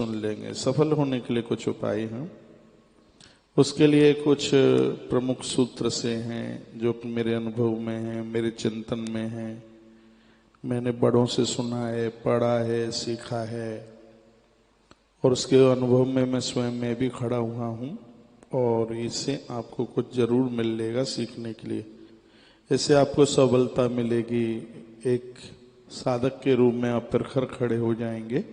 सुन लेंगे। सफल होने के लिए कुछ उपाय हैं, उसके लिए कुछ प्रमुख सूत्र से हैं जो कि मेरे अनुभव में हैं, मेरे चिंतन में हैं, मैंने बड़ों से सुना है, पढ़ा है, सीखा है और उसके अनुभव में मैं स्वयं में भी खड़ा हुआ हूँ और इससे आपको कुछ जरूर मिलेगा सीखने के लिए। इससे आपको सबलता मिलेगी, एक साधक के रूप में आप प्रखर खड़े हो जाएंगे।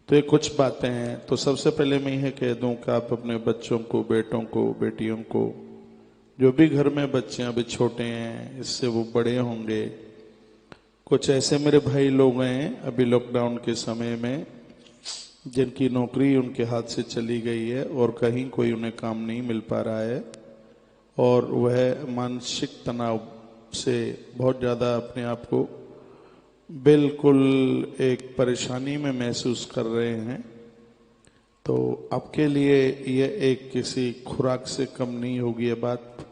तो ये कुछ बातें हैं। तो सबसे पहले मैं यह कह दूं कि आप अपने बच्चों को, बेटों को, बेटियों को, जो भी घर में बच्चे अभी छोटे हैं, इससे वो बड़े होंगे। कुछ ऐसे मेरे भाई लोग हैं अभी लॉकडाउन के समय में जिनकी नौकरी उनके हाथ से चली गई है और कहीं कोई उन्हें काम नहीं मिल पा रहा है और वह मानसिक तनाव से बहुत ज़्यादा अपने आप को बिल्कुल एक परेशानी में महसूस कर रहे हैं। तो आपके लिए यह एक किसी खुराक से कम नहीं होगी ये बात।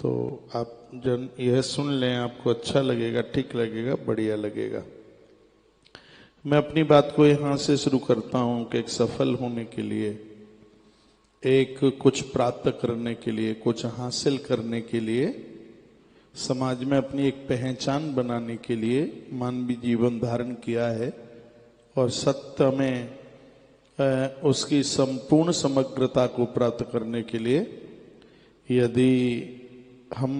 तो आप जन यह सुन लें, आपको अच्छा लगेगा, ठीक लगेगा, बढ़िया लगेगा। मैं अपनी बात को यहाँ से शुरू करता हूँ कि एक सफल होने के लिए, एक कुछ प्राप्त करने के लिए, कुछ हासिल करने के लिए, समाज में अपनी एक पहचान बनाने के लिए मानवीय जीवन धारण किया है और सत्य में उसकी संपूर्ण समग्रता को प्राप्त करने के लिए यदि हम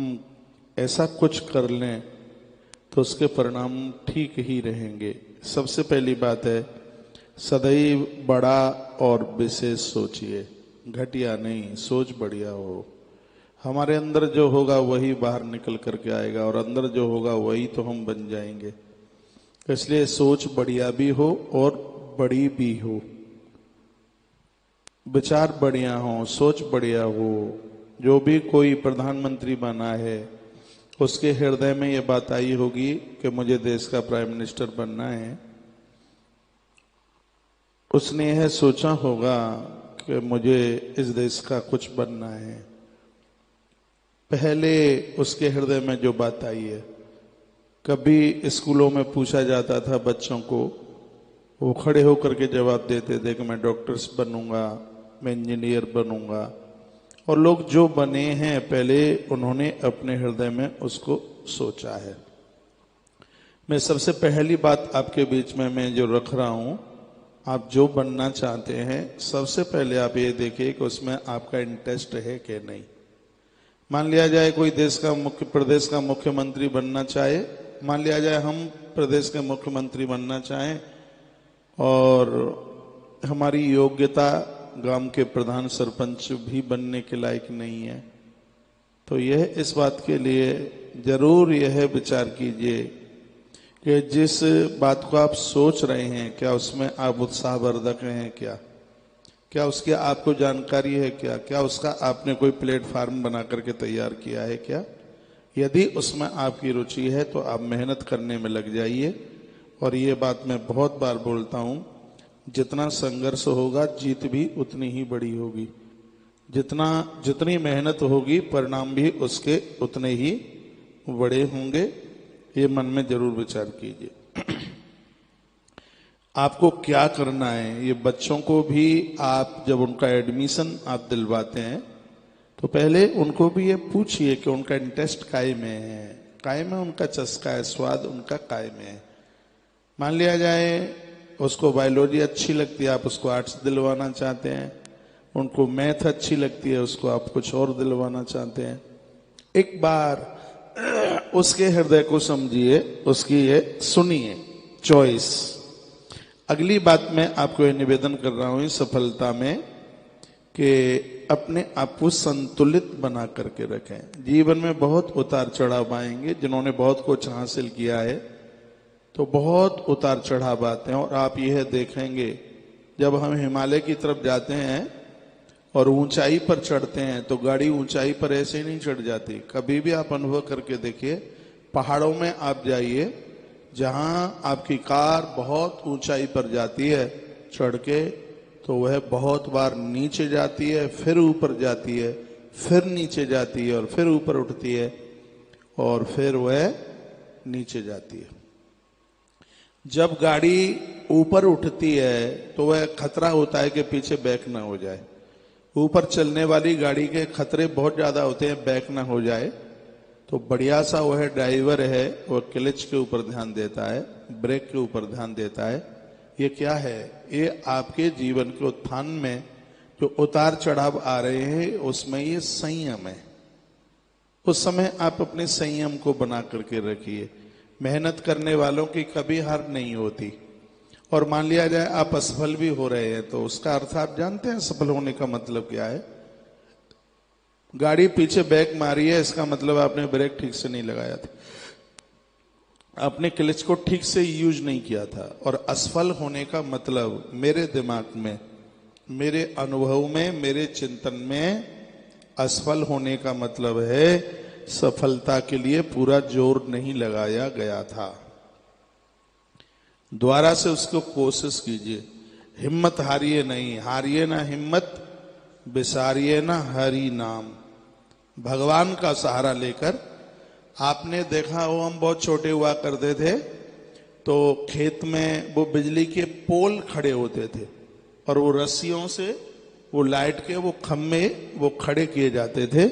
ऐसा कुछ कर लें तो उसके परिणाम ठीक ही रहेंगे। सबसे पहली बात है, सदैव बड़ा और विशेष सोचिए, घटिया नहीं, सोच बढ़िया हो। हमारे अंदर जो होगा वही बाहर निकल करके आएगा और अंदर जो होगा वही तो हम बन जाएंगे। इसलिए सोच बढ़िया भी हो और बड़ी भी हो, विचार बढ़िया हो, सोच बढ़िया हो। जो भी कोई प्रधानमंत्री बना है उसके हृदय में ये बात आई होगी कि मुझे देश का प्राइम मिनिस्टर बनना है। उसने यह सोचा होगा कि मुझे इस देश का कुछ बनना है। पहले उसके हृदय में जो बात आई है, कभी स्कूलों में पूछा जाता था बच्चों को, वो खड़े होकर के जवाब देते थे कि मैं डॉक्टर्स बनूंगा, मैं इंजीनियर बनूंगा। और लोग जो बने हैं पहले उन्होंने अपने हृदय में उसको सोचा है। मैं सबसे पहली बात आपके बीच में मैं जो रख रहा हूं, आप जो बनना चाहते हैं सबसे पहले आप ये देखिए कि उसमें आपका इंटरेस्ट है कि नहीं। मान लिया जाए कोई प्रदेश का मुख्यमंत्री बनना चाहे, मान लिया जाए हम प्रदेश के मुख्यमंत्री बनना चाहें और हमारी योग्यता गांव के प्रधान सरपंच भी बनने के लायक नहीं है, तो यह इस बात के लिए जरूर यह विचार कीजिए कि जिस बात को आप सोच रहे हैं क्या उसमें आप उत्साहवर्धक हैं, क्या उसकी आपको जानकारी है, क्या उसका आपने कोई प्लेटफार्म बना करके तैयार किया है क्या। यदि उसमें आपकी रुचि है तो आप मेहनत करने में लग जाइए। और ये बात मैं बहुत बार बोलता हूँ, जितना संघर्ष होगा जीत भी उतनी ही बड़ी होगी। जितनी मेहनत होगी परिणाम भी उसके उतने ही बड़े होंगे। ये मन में जरूर विचार कीजिए। आपको क्या करना है, ये बच्चों को भी आप जब उनका एडमिशन आप दिलवाते हैं तो पहले उनको भी ये पूछिए कि उनका इंटरेस्ट काय में है, उनका चस्का है, स्वाद उनका काय में है। मान लिया जाए उसको बायोलॉजी अच्छी लगती है, आप उसको आर्ट्स दिलवाना चाहते हैं, उनको मैथ अच्छी लगती है, उसको आप कुछ और दिलवाना चाहते हैं। एक बार उसके हृदय को समझिए, उसकी ये सुनिए चॉइस। अगली बात मैं आपको ये निवेदन कर रहा हूं इस सफलता में कि अपने आप को संतुलित बना करके रखें। जीवन में बहुत उतार चढ़ाव आएंगे। जिन्होंने बहुत कुछ हासिल किया है तो बहुत उतार चढ़ाव आते हैं और आप यह देखेंगे जब हम हिमालय की तरफ जाते हैं और ऊंचाई पर चढ़ते हैं तो गाड़ी ऊंचाई पर ऐसे ही नहीं चढ़ जाती। कभी भी आप अनुभव करके देखिए, पहाड़ों में आप जाइए जहां आपकी कार बहुत ऊंचाई पर जाती है चढ़ के, तो वह बहुत बार नीचे जाती है, फिर ऊपर जाती है, फिर नीचे जाती है और फिर ऊपर उठती है और फिर वह नीचे जाती है। जब गाड़ी ऊपर उठती है तो वह खतरा होता है कि पीछे बैक ना हो जाए। ऊपर चलने वाली गाड़ी के खतरे बहुत ज्यादा होते हैं, बैक ना हो जाए। तो बढ़िया सा वह ड्राइवर है, वह क्लच के ऊपर ध्यान देता है, ब्रेक के ऊपर ध्यान देता है। ये क्या है? ये आपके जीवन के उत्थान में जो उतार चढ़ाव आ रहे हैं उसमें ये संयम है। उस समय आप अपने संयम को बना करके रखिए। मेहनत करने वालों की कभी हार नहीं होती। और मान लिया जाए आप असफल भी हो रहे हैं तो उसका अर्थ आप जानते हैं सफल होने का मतलब क्या है? गाड़ी पीछे बैक मारी है, इसका मतलब आपने ब्रेक ठीक से नहीं लगाया था, आपने क्लच को ठीक से यूज नहीं किया था। और असफल होने का मतलब मेरे दिमाग में, मेरे अनुभव में, मेरे चिंतन में असफल होने का मतलब है सफलता के लिए पूरा जोर नहीं लगाया गया था। द्वारा से उसको कोशिश कीजिए। हिम्मत हारिए नहीं, हारिए ना हिम्मत, बिसारिए ना हरि नाम। भगवान का सहारा लेकर, आपने देखा हो हम बहुत छोटे हुआ करते थे तो खेत में वो बिजली के पोल खड़े होते थे और वो रस्सियों से वो लाइट के वो खम्भे वो खड़े किए जाते थे।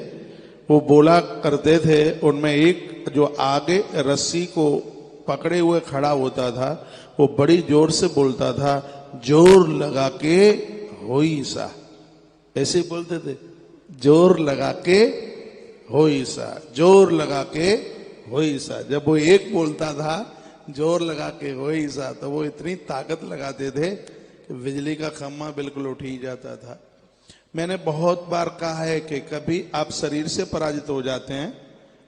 वो बोला करते थे, उनमें एक जो आगे रस्सी को पकड़े हुए खड़ा होता था वो बड़ी जोर से बोलता था, जोर लगा के होई सा। ऐसे बोलते थे, जोर लगा के होई सा, जोर लगा के होई सा। जब वो एक बोलता था जोर लगा के होई सा तो वो इतनी ताकत लगाते थे कि बिजली का खम्भा बिल्कुल उठ ही जाता था। मैंने बहुत बार कहा है कि कभी आप शरीर से पराजित हो जाते हैं,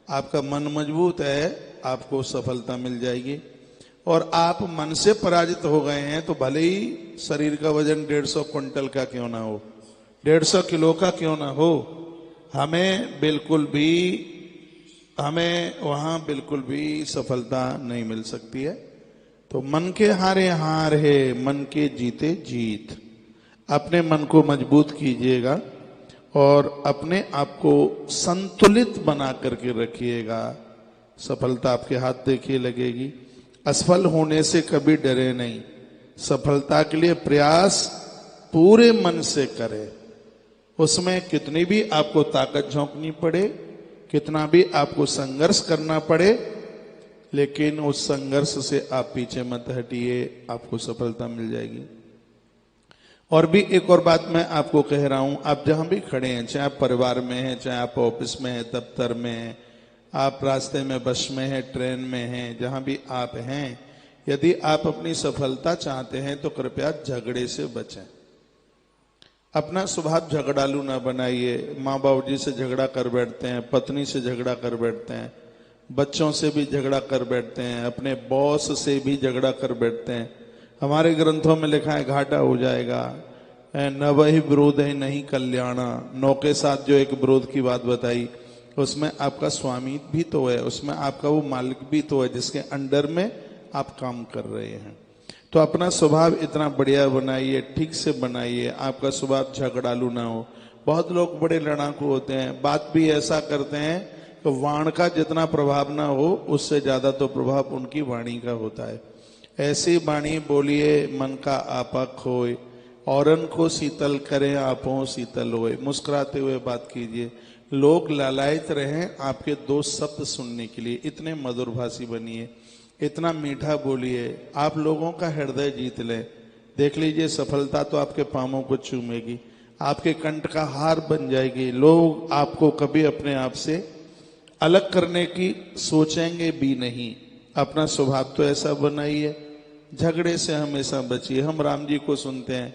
आपका मन मजबूत है, आपको सफलता मिल जाएगी। और आप मन से पराजित हो गए हैं तो भले ही शरीर का वजन 150 क्विंटल का क्यों ना हो, 150 किलो का क्यों ना हो, हमें वहां बिल्कुल भी सफलता नहीं मिल सकती है। तो मन के हारे हार है, मन के जीते जीत। अपने मन को मजबूत कीजिएगा और अपने आप को संतुलित बना करके रखिएगा, सफलता आपके हाथ देखिए लगेगी। असफल होने से कभी डरे नहीं, सफलता के लिए प्रयास पूरे मन से करें। उसमें कितनी भी आपको ताकत झोंकनी पड़े, कितना भी आपको संघर्ष करना पड़े, लेकिन उस संघर्ष से आप पीछे मत हटिए, आपको सफलता मिल जाएगी। और भी एक और बात मैं आपको कह रहा हूं, आप जहां भी खड़े हैं, चाहे आप परिवार में हैं, चाहे आप ऑफिस में हैं, दफ्तर में हैं, आप रास्ते में बस में हैं, ट्रेन में हैं, जहां भी आप हैं, यदि आप अपनी सफलता चाहते हैं तो कृपया झगड़े से बचें। अपना स्वभाव झगड़ालू ना बनाइए। माँ बाबू जी से झगड़ा कर बैठते हैं, पत्नी से झगड़ा कर बैठते हैं, बच्चों से भी झगड़ा कर बैठते हैं, अपने बॉस से भी झगड़ा कर बैठते हैं। हमारे ग्रंथों में लिखा है घाटा हो जाएगा, न वही विरोध है नहीं कल्याणा। 9 के साथ जो एक विरोध की बात बताई, उसमें आपका स्वामी भी तो है, उसमें आपका वो मालिक भी तो है जिसके अंडर में आप काम कर रहे हैं। तो अपना स्वभाव इतना बढ़िया बनाइए, ठीक से बनाइए, आपका स्वभाव झगड़ालू ना हो। बहुत लोग बड़े लड़ाकू होते हैं, बात भी ऐसा करते हैं तो वाण का जितना प्रभाव ना हो उससे ज्यादा तो प्रभाव उनकी वाणी का होता है। ऐसी वाणी बोलिए मन का आपा खोए, औरन को शीतल करें आपो शीतल होए। मुस्कुराते हुए बात कीजिए, लोग लालायित रहें आपके 2 शब्द सुनने के लिए। इतने मधुर भाषी बनिए, इतना मीठा बोलिए, आप लोगों का हृदय जीत लें। देख लीजिए सफलता तो आपके पांवों को चूमेगी, आपके कंठ का हार बन जाएगी। लोग आपको कभी अपने आप से अलग करने की सोचेंगे भी नहीं। अपना स्वभाव तो ऐसा बनाइए, झगड़े से हमेशा बचिए। हम राम जी को सुनते हैं,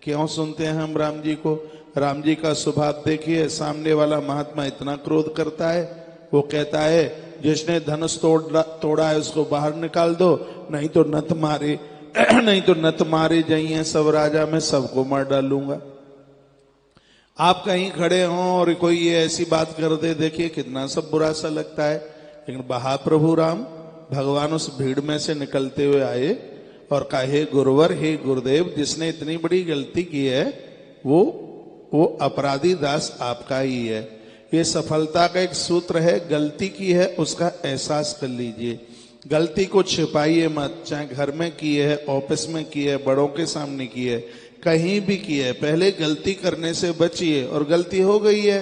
क्यों सुनते हैं हम राम जी को? राम जी का स्वभाव देखिए, सामने वाला महात्मा इतना क्रोध करता है, वो कहता है जिसने धनुष तोड़ा है उसको बाहर निकाल दो, नहीं तो नत मारे नहीं तो नत मारे जाइए सब राजा, मैं सबको मार डालूंगा। आप कहीं खड़े हों और कोई ये ऐसी बात कर दे, देखिए कितना सब बुरा सा लगता है। लेकिन महाप्रभु राम भगवान उस भीड़ में से निकलते हुए आए और कहा, हे गुरुवर, हे गुरुदेव, जिसने इतनी बड़ी गलती की है वो अपराधी दास आपका ही है। ये सफलता का एक सूत्र है, गलती की है उसका एहसास कर लीजिए। गलती को छिपाइए मत, चाहे घर में की है, ऑफिस में की है, बड़ों के सामने की है, कहीं भी की है, पहले गलती करने से बचिए। और गलती हो गई है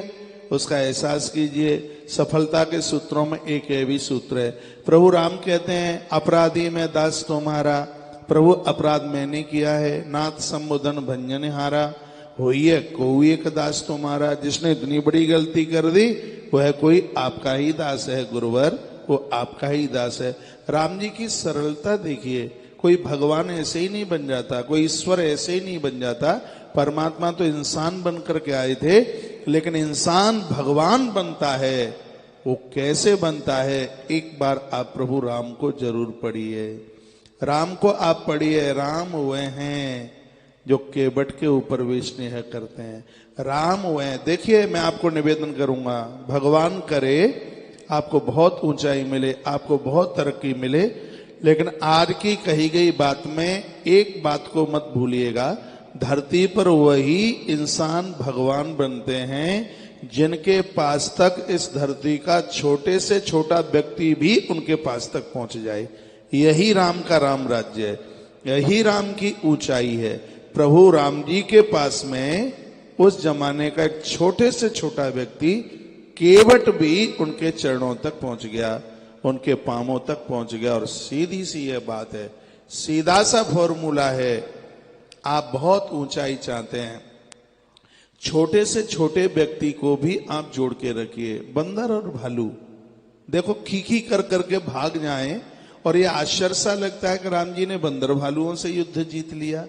उसका एहसास कीजिए। सफलता के सूत्रों में एक ये भी सूत्र है। प्रभु राम कहते हैं, अपराधी मैं दास तुम्हारा, प्रभु अपराध मैंने किया है, नाथ संबोधन भंजन हारा, होइए कोई एक दास तुम्हारा। जिसने इतनी बड़ी गलती कर दी वह कोई आपका ही दास है गुरुवर, वो आपका ही दास है। राम जी की सरलता देखिए, कोई भगवान ऐसे ही नहीं बन जाता, कोई ईश्वर ऐसे ही नहीं बन जाता। परमात्मा तो इंसान बन करके आए थे, लेकिन इंसान भगवान बनता है, वो कैसे बनता है? एक बार आप प्रभु राम को जरूर पढ़िए। राम को आप पढ़िए। राम वे हैं जो केवट के ऊपर विस्नेह करते हैं। राम वे, देखिए मैं आपको निवेदन करूंगा, भगवान करे आपको बहुत ऊंचाई मिले, आपको बहुत तरक्की मिले, लेकिन आज की कही गई बात में एक बात को मत भूलिएगा, धरती पर वही इंसान भगवान बनते हैं जिनके पास तक इस धरती का छोटे से छोटा व्यक्ति भी उनके पास तक पहुंच जाए। यही राम का राम राज्य है, यही राम की ऊंचाई है। प्रभु राम जी के पास में उस जमाने का एक छोटे से छोटा व्यक्ति केवट भी उनके चरणों तक पहुंच गया, उनके पांवों तक पहुंच गया। और सीधी सी यह बात है, सीधा सा फॉर्मूला है। आप बहुत ऊंचाई चाहते हैं, छोटे से छोटे व्यक्ति को भी आप जोड़ के रखिए। बंदर और भालू देखो खीखी कर करके भाग जाएं, और ये आश्चर्य सा लगता है कि राम जी ने बंदर भालुओं से युद्ध जीत लिया।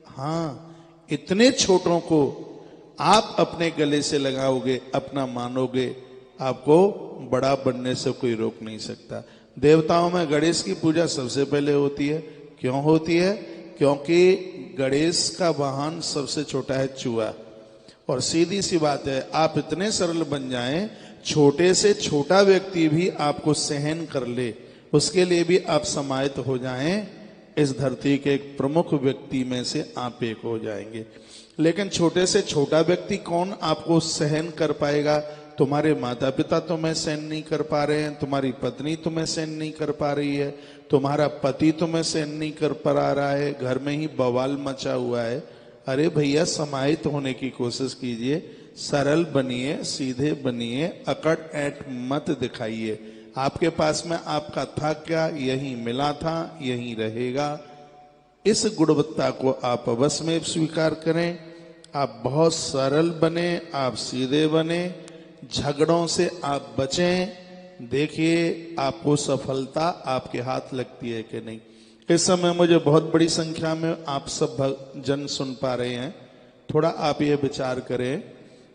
हाँ, इतने छोटों को आप अपने गले से लगाओगे, अपना मानोगे, आपको बड़ा बनने से कोई रोक नहीं सकता। देवताओं में गणेश की पूजा सबसे पहले होती है। क्यों होती है? क्योंकि गणेश का वाहन सबसे छोटा है चूहा। और सीधी सी बात है, आप इतने सरल बन जाएं, छोटे से छोटा व्यक्ति भी आपको सहन कर ले, उसके लिए भी आप समाहित हो जाएं, इस धरती के एक प्रमुख व्यक्ति में से आप एक हो जाएंगे। लेकिन छोटे से छोटा व्यक्ति कौन आपको सहन कर पाएगा? तुम्हारे माता पिता तुम्हें सहन नहीं कर पा रहे हैं, तुम्हारी पत्नी तुम्हें सहन नहीं कर पा रही है, तुम्हारा पति तुम्हें सहन नहीं कर पा रहा है, घर में ही बवाल मचा हुआ है। अरे भैया, समाहित होने की कोशिश कीजिए, सरल बनिए, सीधे बनिए, अकड़ ऐट मत दिखाइए। आपके पास में आपका था क्या, यही मिला था, यही रहेगा। इस गुणवत्ता को आप अवश्य में स्वीकार करें। आप बहुत सरल बने, आप सीधे बने, झगड़ों से आप बचें। देखिए आपको सफलता आपके हाथ लगती है कि नहीं। इस समय मुझे बहुत बड़ी संख्या में आप सब जन सुन पा रहे हैं। थोड़ा आप ये विचार करें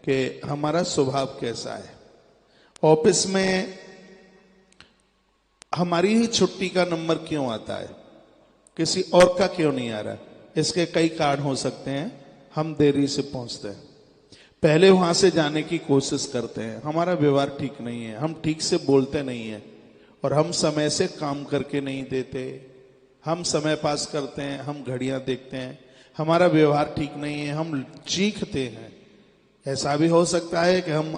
कि हमारा स्वभाव कैसा है। ऑफिस में हमारी ही छुट्टी का नंबर क्यों आता है, किसी और का क्यों नहीं आ रहा? इसके कई कारण हो सकते हैं। हम देरी से पहुंचते हैं, पहले वहां से जाने की कोशिश करते हैं, हमारा व्यवहार ठीक नहीं है, हम ठीक से बोलते नहीं है, और हम समय से काम करके नहीं देते, हम समय पास करते हैं, हम घड़ियां देखते हैं, हमारा व्यवहार ठीक नहीं है, हम चीखते हैं। ऐसा भी हो सकता है कि हम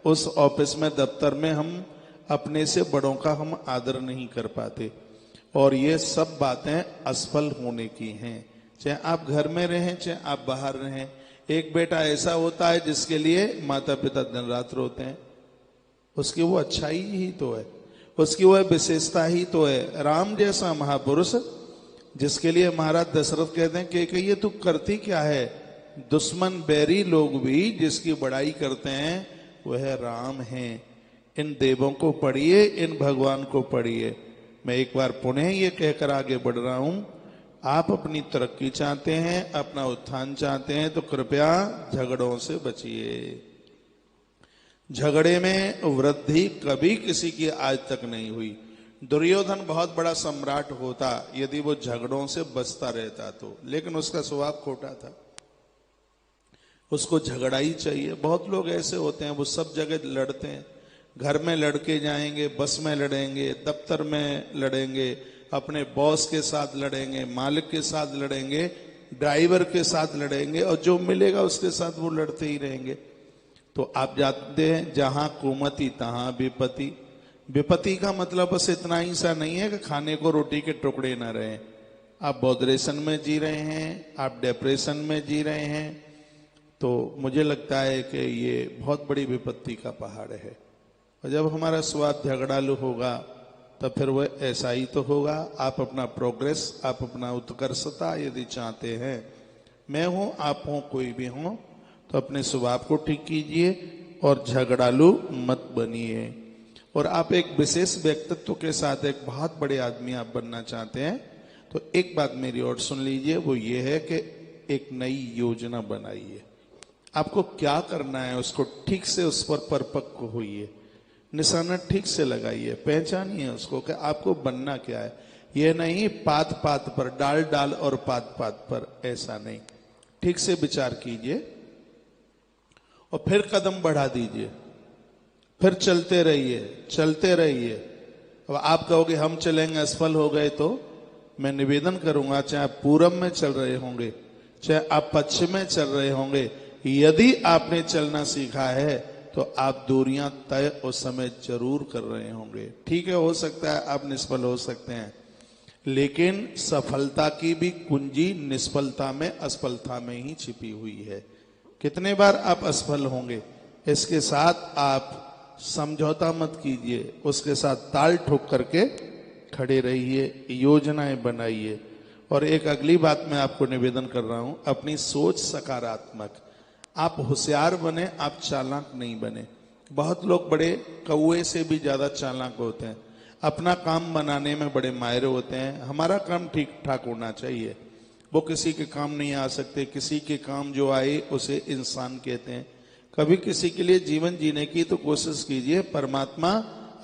उस ऑफिस में, दफ्तर में, हम अपने से बड़ों का हम आदर नहीं कर पाते। और ये सब बातें असफल होने की हैं, चाहे आप घर में रहें, चाहे आप बाहर रहें। एक बेटा ऐसा होता है जिसके लिए माता पिता दिन रात रोते हैं, उसकी वो अच्छाई ही तो है, उसकी वह विशेषता ही तो है। राम जैसा महापुरुष जिसके लिए महाराज दशरथ कहते हैं कि ये तू करती क्या है? दुश्मन बैरी लोग भी जिसकी बड़ाई करते हैं वह राम हैं। इन देवों को पढ़िए, इन भगवान को पढ़िए। मैं एक बार पुनः ये कहकर आगे बढ़ रहा हूं, आप अपनी तरक्की चाहते हैं, अपना उत्थान चाहते हैं, तो कृपया झगड़ों से बचिए। झगड़े में वृद्धि कभी किसी की आज तक नहीं हुई। दुर्योधन बहुत बड़ा सम्राट होता यदि वो झगड़ों से बचता रहता तो, लेकिन उसका स्वभाव खोटा था, उसको झगड़ा ही चाहिए। बहुत लोग ऐसे होते हैं, वो सब जगह लड़ते हैं, घर में लड़के जाएंगे, बस में लड़ेंगे, दफ्तर में लड़ेंगे, अपने बॉस के साथ लड़ेंगे, मालिक के साथ लड़ेंगे, ड्राइवर के साथ लड़ेंगे, और जो मिलेगा उसके साथ वो लड़ते ही रहेंगे। तो आप जानते हैं, जहां कुमति तहां विपत्ति, विपत्ति का मतलब बस इतना ही सा नहीं है कि खाने को रोटी के टुकड़े ना रहे। आप बौद्रेशन में जी रहे हैं, आप डिप्रेशन में जी रहे हैं, तो मुझे लगता है कि ये बहुत बड़ी विपत्ति का पहाड़ है। और जब हमारा स्वाद झगड़ालू होगा तब फिर वह ऐसा ही तो होगा। आप अपना प्रोग्रेस, आप अपना उत्कर्षता यदि चाहते हैं, मैं हूं, आप हो, कोई भी हो, तो अपने स्वभाव को ठीक कीजिए और झगड़ालू मत बनिए। और आप एक विशेष व्यक्तित्व के साथ एक बहुत बड़े आदमी आप बनना चाहते हैं, तो एक बात मेरी और सुन लीजिए, वो ये है कि एक नई योजना बनाइए। आपको क्या करना है उसको ठीक से उस पर परिपक्व होइए, निशाना ठीक से लगाइए, पहचानिए उसको कि आपको बनना क्या है। यह नहीं पात पात पर, डाल डाल और पात पात पर, ऐसा नहीं। ठीक से विचार कीजिए और फिर कदम बढ़ा दीजिए, फिर चलते रहिए, चलते रहिए। अब आप कहोगे हम चलेंगे असफल हो गए, तो मैं निवेदन करूंगा, चाहे आप पूरब में चल रहे होंगे, चाहे आप पश्चिम में चल रहे होंगे, यदि आपने चलना सीखा है तो आप दूरियां तय उस समय जरूर कर रहे होंगे। ठीक है, हो सकता है आप निष्फल हो सकते हैं, लेकिन सफलता की भी कुंजी निष्फलता में, असफलता में ही छिपी हुई है। कितने बार आप असफल होंगे, इसके साथ आप समझौता मत कीजिए, उसके साथ ताल ठोक करके खड़े रहिए, योजनाएं बनाइए। और एक अगली बात मैं आपको निवेदन कर रहा हूं, अपनी सोच सकारात्मक। आप होशियार बने, आप चालाक नहीं बने। बहुत लोग बड़े कौए से भी ज्यादा चालाक होते हैं, अपना काम बनाने में बड़े माहिर होते हैं। हमारा काम ठीक ठाक होना चाहिए, वो किसी के काम नहीं आ सकते। किसी के काम जो आए उसे इंसान कहते हैं। कभी किसी के लिए जीवन जीने की तो कोशिश कीजिए, परमात्मा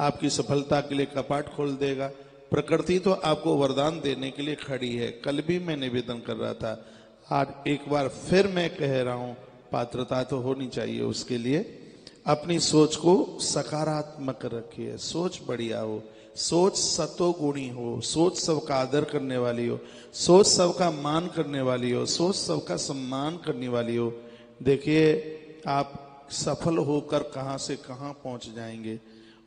आपकी सफलता के लिए कपाट खोल देगा। प्रकृति तो आपको वरदान देने के लिए खड़ी है। कल भी मैं निवेदन कर रहा था, आज एक बार फिर मैं कह रहा हूं, पात्रता तो होनी चाहिए उसके लिए। अपनी सोच को सकारात्मक रखिए, सोच बढ़िया हो, सोच सतोगुणी हो, सोच सबका आदर करने वाली हो, सोच सबका मान करने वाली हो, सोच सबका सम्मान करने वाली हो। देखिए आप सफल होकर कहां से कहां पहुंच जाएंगे।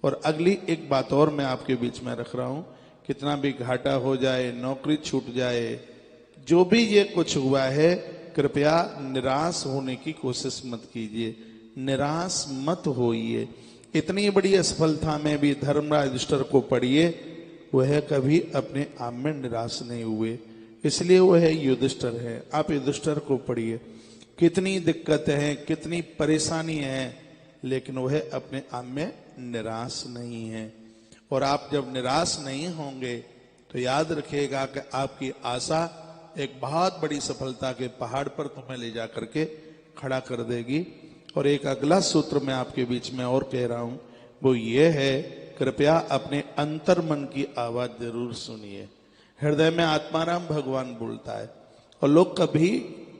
और अगली एक बात और मैं आपके बीच में रख रहा हूं, कितना भी घाटा हो जाए, नौकरी छूट जाए, जो भी ये कुछ हुआ है, कृपया निराश होने की कोशिश मत कीजिए, निराश मत होइए। इतनी बड़ी असफलता में भी धर्मराज युधिष्ठिर को पढ़िए, वह कभी अपने आप में निराश नहीं हुए, इसलिए वह युधिष्ठिर है। आप युधिष्ठिर को पढ़िए, कितनी दिक्कतें हैं, कितनी परेशानी है, लेकिन वह अपने आप में निराश नहीं है। और आप जब निराश नहीं होंगे तो याद रखिएगा कि आपकी आशा एक बहुत बड़ी सफलता के पहाड़ पर तुम्हें ले जा करके खड़ा कर देगी। और एक अगला सूत्र मैं आपके बीच में और कह रहा हूं, वो ये है, कृपया अपने अंतर मन की आवाज जरूर सुनिए। हृदय में आत्माराम भगवान बोलता है, और लोग कभी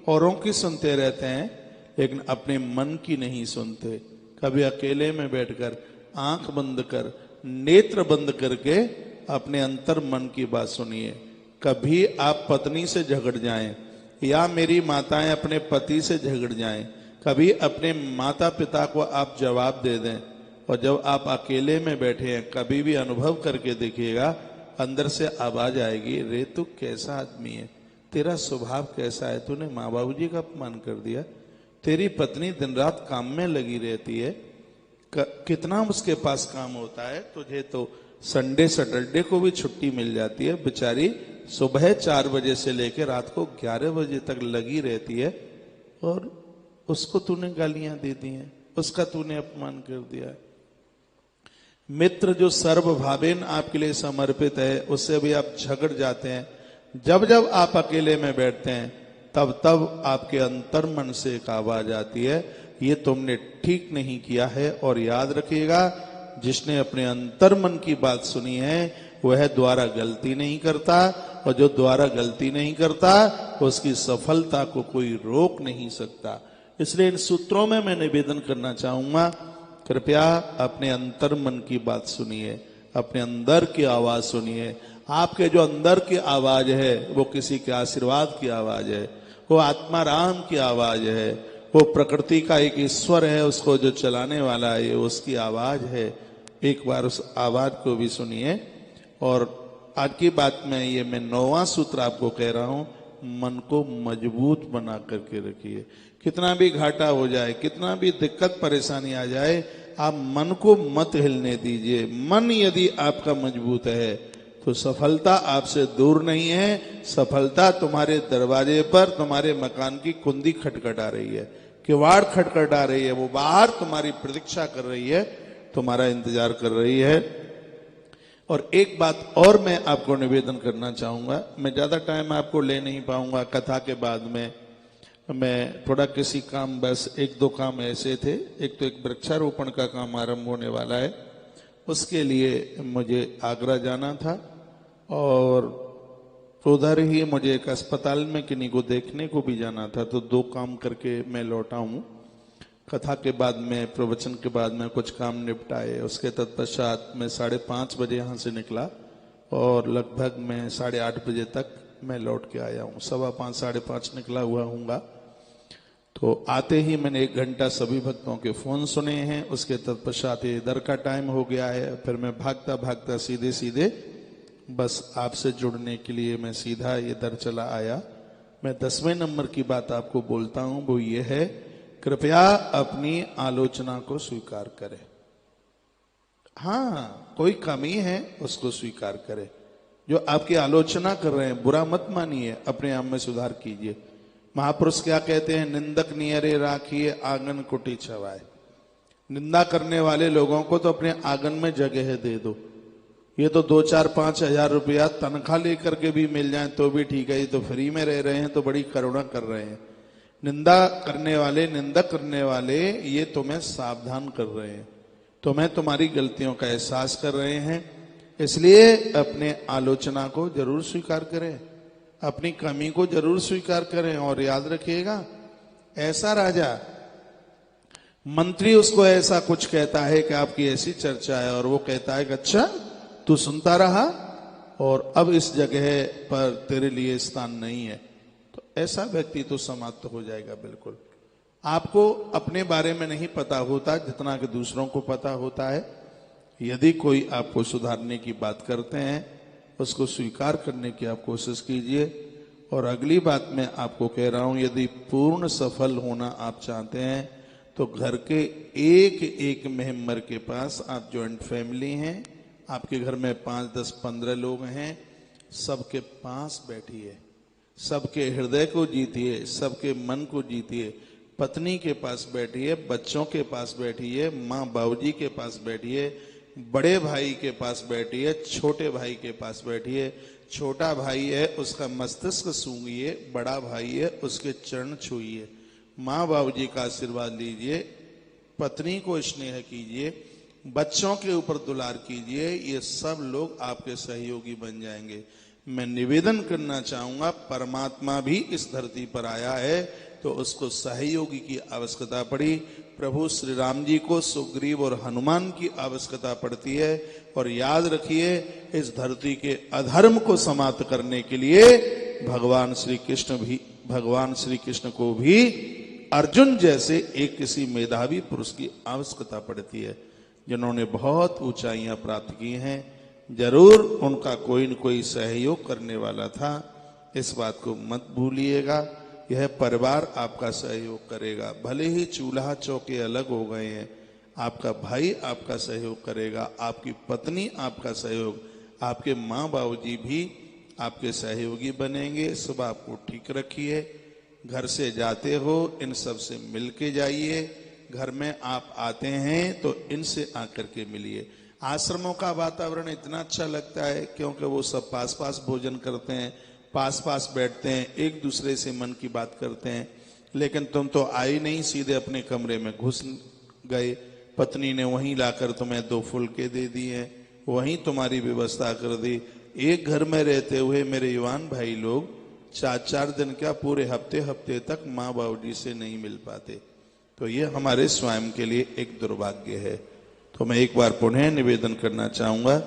औरों की सुनते रहते हैं लेकिन अपने मन की नहीं सुनते। कभी अकेले में बैठकर आंख बंद कर, नेत्र बंद करके अपने अंतर मन की बात सुनिए। कभी आप पत्नी से झगड़ जाएं, या मेरी माताएं अपने पति से झगड़ जाएं, कभी अपने माता पिता को आप जवाब दे दें, और जब आप अकेले में बैठे हैं कभी भी अनुभव करके देखिएगा, अंदर से आवाज आएगी, रे तू कैसा आदमी है, तेरा स्वभाव कैसा है, तूने माँ बाबू जी का अपमान कर दिया, तेरी पत्नी दिन रात काम में लगी रहती है, कितना उसके पास काम होता है, तुझे तो संडे सैटरडे को भी छुट्टी मिल जाती है, बेचारी सुबह 4 बजे से लेकर रात को 11 बजे तक लगी रहती है, और उसको तूने गालियां दे दी हैं, उसका तूने अपमान कर दिया। मित्र जो सर्वभावेन आपके लिए समर्पित है, उससे भी आप झगड़ जाते हैं। जब जब आप अकेले में बैठते हैं तब तब आपके अंतर मन से एक आवाज आती है, ये तुमने ठीक नहीं किया है। और याद रखिएगा, जिसने अपने अंतर मन की बात सुनी है वह द्वारा गलती नहीं करता, और जो द्वारा गलती नहीं करता उसकी सफलता को कोई रोक नहीं सकता। इसलिए इन सूत्रों में मैं निवेदन करना चाहूंगा, कृपया अपने अंतर मन की बात सुनिए, अपने अंदर की आवाज सुनिए। आपके जो अंदर की आवाज है वो किसी के आशीर्वाद की आवाज है, वो आत्मा राम की आवाज है, वो प्रकृति का एक ईश्वर है, उसको जो चलाने वाला है, उसकी आवाज है। एक बार उस आवाज को भी सुनिए। और आज की बात में ये मैं 9वां सूत्र आपको कह रहा हूं, मन को मजबूत बना करके रखिए। कितना भी घाटा हो जाए, कितना भी दिक्कत परेशानी आ जाए, आप मन को मत हिलने दीजिए। मन यदि आपका मजबूत है तो सफलता आपसे दूर नहीं है। सफलता तुम्हारे दरवाजे पर, तुम्हारे मकान की कुंडी खटखटा रही है, किवाड़ खटखटा रही है, वो बाहर तुम्हारी प्रतीक्षा कर रही है, तुम्हारा इंतजार कर रही है। और एक बात और मैं आपको निवेदन करना चाहूंगा, मैं ज्यादा टाइम आपको ले नहीं पाऊंगा। कथा के बाद में मैं थोड़ा किसी काम, बस 1-2 काम ऐसे थे। एक तो एक वृक्षारोपण का काम आरंभ होने वाला है, उसके लिए मुझे आगरा जाना था और उधर ही मुझे एक अस्पताल में किन्हीं को देखने को भी जाना था। तो 2 काम करके मैं लौटा हूं। कथा के बाद में, प्रवचन के बाद में कुछ काम निपटाए। उसके तत्पश्चात मैं 5:30 बजे यहाँ से निकला और लगभग मैं 8:30 बजे तक मैं लौट के आया हूँ। 5:15 5:30 निकला हुआ हूँगा। तो आते ही मैंने 1 घंटा सभी भक्तों के फोन सुने हैं। उसके तत्पश्चात इधर का टाइम हो गया है। फिर मैं भागता भागता सीधे सीधे बस आपसे जुड़ने के लिए मैं सीधा इधर चला आया। मैं 10वें नंबर की बात आपको बोलता हूं, वो ये है, कृपया अपनी आलोचना को स्वीकार करें। हाँ, कोई कमी है उसको स्वीकार करें। जो आपकी आलोचना कर रहे हैं बुरा मत मानिए, अपने आप में सुधार कीजिए। महापुरुष क्या कहते हैं, निंदक नियरे राखिए आंगन कुटी छवाए। निंदा करने वाले लोगों को तो अपने आंगन में जगह दे दो। ये तो 2-4-5 हजार रुपया तनख्वाह लेकर के भी मिल जाए तो भी ठीक है, ये तो फ्री में रह रहे हैं तो बड़ी करुणा कर रहे हैं। निंदा करने वाले, निंदा करने वाले ये तुम्हें सावधान कर रहे हैं, तुम्हें तुम्हारी गलतियों का एहसास कर रहे हैं। इसलिए अपने आलोचना को जरूर स्वीकार करें, अपनी कमी को जरूर स्वीकार करें। और याद रखिएगा, ऐसा राजा, मंत्री उसको ऐसा कुछ कहता है कि आपकी ऐसी चर्चा है और वो कहता है कि अच्छा तू सुनता रहा और अब इस जगह पर तेरे लिए स्थान नहीं है, तो ऐसा व्यक्ति तो समाप्त हो जाएगा बिल्कुल। आपको अपने बारे में नहीं पता होता जितना कि दूसरों को पता होता है। यदि कोई आपको सुधारने की बात करते हैं, उसको स्वीकार करने की आप कोशिश कीजिए। और अगली बात मैं आपको कह रहा हूं, यदि पूर्ण सफल होना आप चाहते हैं तो घर के एक मेंबर के पास, आप जॉइंट फैमिली हैं, आपके घर में 5, 10, 15 लोग हैं, सबके पास बैठिए, सबके हृदय को जीतिए, सबके मन को जीतिए। पत्नी के पास बैठिए, बच्चों के पास बैठिए, माँ बाबूजी के पास बैठिए, बड़े भाई के पास बैठिए, छोटे भाई के पास बैठिए। छोटा भाई है उसका मस्तिष्क सूंघिए, बड़ा भाई है उसके चरण छूइए, माँ बाबूजी का आशीर्वाद लीजिए, पत्नी को स्नेह कीजिए, बच्चों के ऊपर दुलार कीजिए। ये सब लोग आपके सहयोगी बन जाएंगे। मैं निवेदन करना चाहूंगा, परमात्मा भी इस धरती पर आया है तो उसको सहयोगी की आवश्यकता पड़ी। प्रभु श्री राम जी को सुग्रीव और हनुमान की आवश्यकता पड़ती है। और याद रखिए, इस धरती के अधर्म को समाप्त करने के लिए भगवान श्री कृष्ण को भी अर्जुन जैसे एक किसी मेधावी पुरुष की आवश्यकता पड़ती है, जिन्होंने बहुत ऊंचाइयां प्राप्त की हैं। जरूर उनका कोई न कोई सहयोग करने वाला था, इस बात को मत भूलिएगा। यह परिवार आपका सहयोग करेगा, भले ही चूल्हा चौके अलग हो गए हैं, आपका भाई आपका सहयोग करेगा, आपकी पत्नी आपका सहयोग, आपके माँ बाबूजी भी आपके सहयोगी बनेंगे। इस बात को ठीक रखिए। घर से जाते हो इन सब से मिल के जाइए। घर में आप आते हैं तो इनसे आकर के मिलिए। आश्रमों का वातावरण इतना अच्छा लगता है क्योंकि वो सब पास पास भोजन करते हैं, पास पास बैठते हैं, एक दूसरे से मन की बात करते हैं। लेकिन तुम तो आई नहीं, सीधे अपने कमरे में घुस गए। पत्नी ने वहीं लाकर तुम्हें 2 फुलके दे दिए, वहीं तुम्हारी व्यवस्था कर दी। एक घर में रहते हुए मेरे युवान भाई लोग 4-4 दिन क्या, पूरे हफ्ते तक माँ बाबूजी से नहीं मिल पाते। तो ये हमारे स्वयं के लिए एक दुर्भाग्य है। तो मैं एक बार पुनः निवेदन करना चाहूंगा,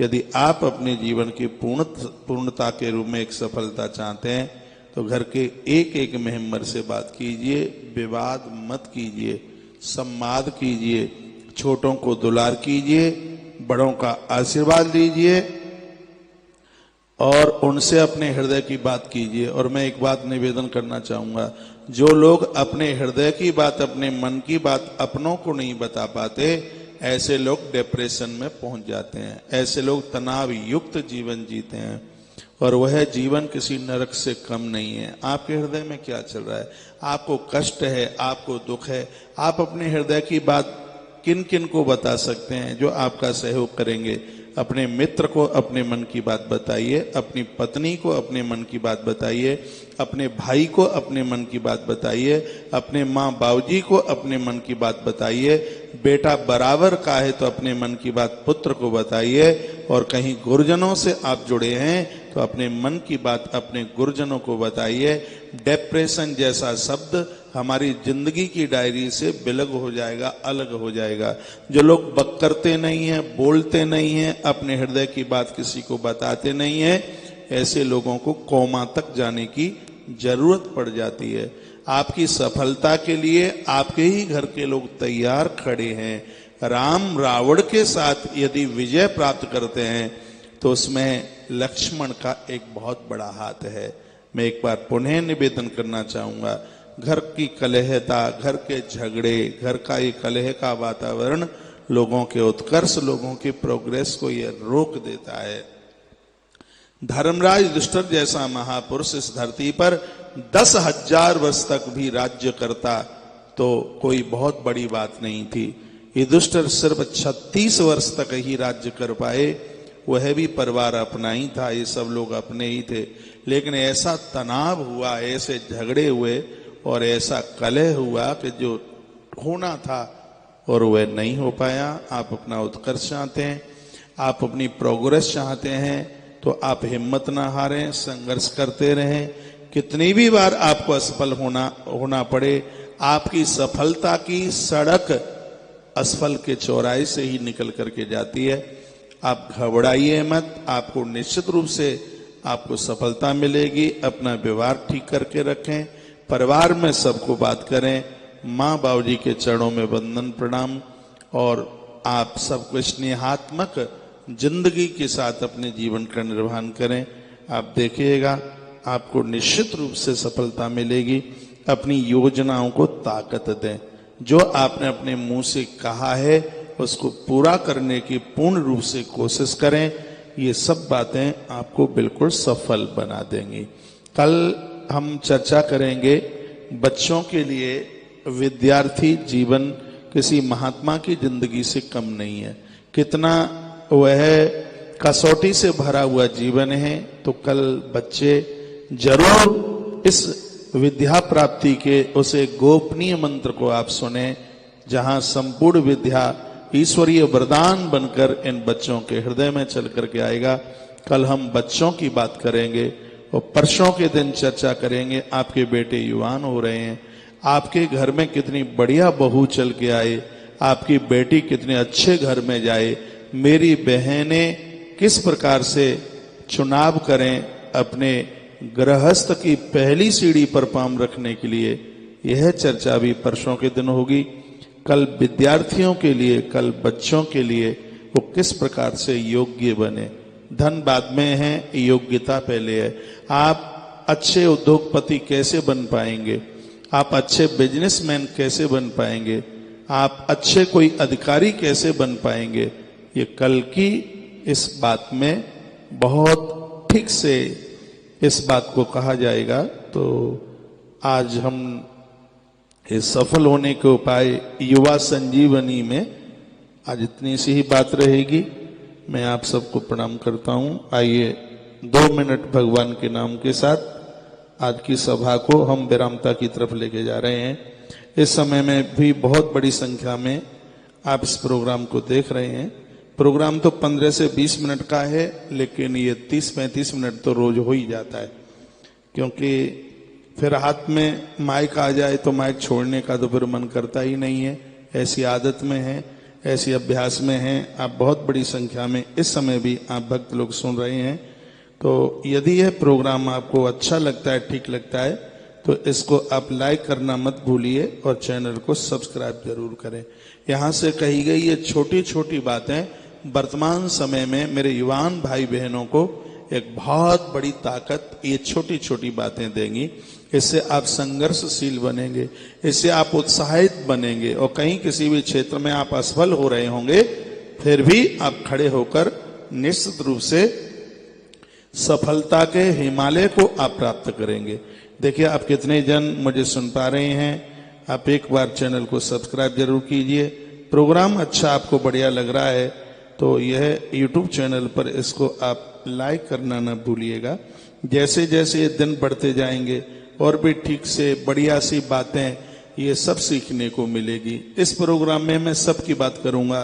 यदि आप अपने जीवन की पूर्णता के रूप में एक सफलता चाहते हैं तो घर के एक मेंबर से बात कीजिए, विवाद मत कीजिए, संवाद कीजिए, छोटों को दुलार कीजिए, बड़ों का आशीर्वाद लीजिए और उनसे अपने हृदय की बात कीजिए। और मैं एक बात निवेदन करना चाहूंगा, जो लोग अपने हृदय की बात, अपने मन की बात अपनों को नहीं बता पाते, ऐसे लोग डिप्रेशन में पहुंच जाते हैं। ऐसे लोग तनाव युक्त जीवन जीते हैं और वह जीवन किसी नरक से कम नहीं है। आपके हृदय में क्या चल रहा है? आपको कष्ट है, आपको दुख है, आप अपने हृदय की बात किन किन को बता सकते हैं जो आपका सहयोग करेंगे? अपने मित्र को अपने मन की बात बताइए, अपनी पत्नी को अपने मन की बात बताइए, अपने भाई को अपने मन की बात बताइए, अपने माँ बाबूजी को अपने मन की बात बताइए। बेटा बराबर का है तो अपने मन की बात पुत्र को बताइए। और कहीं गुरुजनों से आप जुड़े हैं तो अपने मन की बात अपने गुरुजनों को बताइए। डिप्रेशन जैसा शब्द हमारी जिंदगी की डायरी से बिलग हो जाएगा, अलग हो जाएगा। जो लोग बकरते नहीं हैं, बोलते नहीं हैं, अपने हृदय की बात किसी को बताते नहीं हैं, ऐसे लोगों को कोमा तक जाने की जरूरत पड़ जाती है। आपकी सफलता के लिए आपके ही घर के लोग तैयार खड़े हैं। राम रावण के साथ यदि विजय प्राप्त करते हैं तो उसमें लक्ष्मण का एक बहुत बड़ा हाथ है। मैं एक बार पुनः निवेदन करना चाहूंगा, घर की कलहता, घर के झगड़े, घर का ये कलह का वातावरण लोगों के उत्कर्ष, लोगों की प्रोग्रेस को ये रोक देता है। धर्मराज युधिष्ठिर जैसा महापुरुष इस धरती पर 10,000 वर्ष तक भी राज्य करता तो कोई बहुत बड़ी बात नहीं थी। युधिष्ठिर सिर्फ 36 वर्ष तक ही राज्य कर पाए, वह भी परिवार अपना ही था, ये सब लोग अपने ही थे। लेकिन ऐसा तनाव हुआ, ऐसे झगड़े हुए और ऐसा कलह हुआ कि जो होना था और वह नहीं हो पाया। आप अपना उत्कर्ष चाहते हैं, आप अपनी प्रोग्रेस चाहते हैं तो आप हिम्मत ना हारें, संघर्ष करते रहें। कितनी भी बार आपको असफल होना पड़े, आपकी सफलता की सड़क असफल के चौराहे से ही निकल करके जाती है। आप घबराइए मत, आपको निश्चित रूप से आपको सफलता मिलेगी। अपना व्यवहार ठीक करके रखें, परिवार में सबको बात करें, माँ बाबूजी के चरणों में वंदन प्रणाम, और आप सबको स्नेहात्मक जिंदगी के साथ अपने जीवन का निर्वहन करें। आप देखिएगा आपको निश्चित रूप से सफलता मिलेगी। अपनी योजनाओं को ताकत दें, जो आपने अपने मुंह से कहा है उसको पूरा करने की पूर्ण रूप से कोशिश करें। ये सब बातें आपको बिल्कुल सफल बना देंगी। कल हम चर्चा करेंगे बच्चों के लिए विद्यार्थी जीवन किसी महात्मा की जिंदगी से कम नहीं है, कितना वह कसौटी से भरा हुआ जीवन है। तो कल बच्चे जरूर इस विद्या प्राप्ति के उसे गोपनीय मंत्र को आप सुने, जहां संपूर्ण विद्या ईश्वरीय वरदान बनकर इन बच्चों के हृदय में चल करके आएगा। कल हम बच्चों की बात करेंगे और परसों के दिन चर्चा करेंगे। आपके बेटे युवान हो रहे हैं, आपके घर में कितनी बढ़िया बहू चल के आए, आपकी बेटी कितने अच्छे घर में जाए। मेरी बहनें किस प्रकार से चुनाव करें अपने गृहस्थ की पहली सीढ़ी पर पांव रखने के लिए, यह चर्चा भी परसों के दिन होगी। कल विद्यार्थियों के लिए, कल बच्चों के लिए वो किस प्रकार से योग्य बने। धन बाद में है, योग्यता पहले है। आप अच्छे उद्योगपति कैसे बन पाएंगे, आप अच्छे बिजनेसमैन कैसे बन पाएंगे, आप अच्छे कोई अधिकारी कैसे बन पाएंगे, ये कल की इस बात में बहुत ठीक से इस बात को कहा जाएगा। तो आज हम इस सफल होने के उपाय युवा संजीवनी में आज इतनी सी ही बात रहेगी। मैं आप सबको प्रणाम करता हूं। आइए 2 मिनट भगवान के नाम के साथ आज की सभा को हम विरामता की तरफ लेके जा रहे हैं। इस समय में भी बहुत बड़ी संख्या में आप इस प्रोग्राम को देख रहे हैं। प्रोग्राम तो 15 से 20 मिनट का है, लेकिन ये 30-35 मिनट तो रोज हो ही जाता है, क्योंकि फिर हाथ में माइक आ जाए तो माइक छोड़ने का तो फिर मन करता ही नहीं है। ऐसी आदत में है, ऐसी अभ्यास में है। आप बहुत बड़ी संख्या में इस समय भी आप भक्त लोग सुन रहे हैं। तो यदि यह प्रोग्राम आपको अच्छा लगता है, ठीक लगता है, तो इसको आप लाइक करना मत भूलिए और चैनल को सब्सक्राइब जरूर करें। यहाँ से कही गई ये छोटी छोटी बातें वर्तमान समय में मेरे युवान भाई बहनों को एक बहुत बड़ी ताकत ये छोटी छोटी बातें देंगी। इससे आप संघर्षशील बनेंगे, इससे आप उत्साहित बनेंगे, और कहीं किसी भी क्षेत्र में आप असफल हो रहे होंगे फिर भी आप खड़े होकर निश्चित रूप से सफलता के हिमालय को आप प्राप्त करेंगे। देखिए आप कितने जन मुझे सुन पा रहे हैं। आप एक बार चैनल को सब्सक्राइब जरूर कीजिए। प्रोग्राम अच्छा आपको बढ़िया लग रहा है तो यह यूट्यूब चैनल पर इसको आप लाइक करना ना भूलिएगा। जैसे जैसे ये दिन बढ़ते जाएंगे और भी ठीक से बढ़िया सी बातें ये सब सीखने को मिलेगी। इस प्रोग्राम में मैं सबकी बात करूंगा,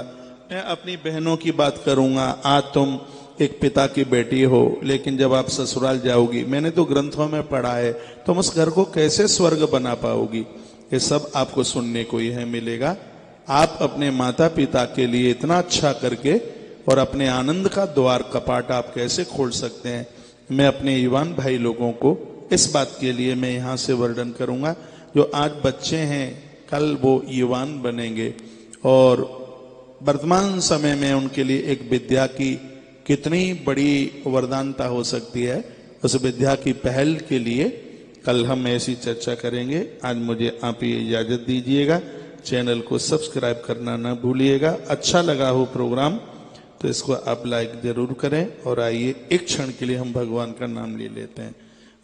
मैं अपनी बहनों की बात करूंगा। आज तुम एक पिता की बेटी हो, लेकिन जब आप ससुराल जाओगी, मैंने तो ग्रंथों में पढ़ा है, तुम उस घर को कैसे स्वर्ग बना पाओगी। ये सब आपको सुनने को यह मिलेगा। आप अपने माता पिता के लिए इतना अच्छा करके और अपने आनंद का द्वार कपाट आप कैसे खोल सकते हैं, मैं अपने युवान भाई लोगों को इस बात के लिए मैं यहाँ से वर्णन करूंगा। जो आज बच्चे हैं कल वो युवान बनेंगे, और वर्तमान समय में उनके लिए एक विद्या की कितनी बड़ी वरदानता हो सकती है, उस विद्या की पहल के लिए कल हम ऐसी चर्चा करेंगे। आज मुझे आप ये इजाजत दीजिएगा। चैनल को सब्सक्राइब करना ना भूलिएगा। अच्छा लगा हो प्रोग्राम तो इसको आप लाइक जरूर करें। और आइए एक क्षण के लिए हम भगवान का नाम ले लेते हैं।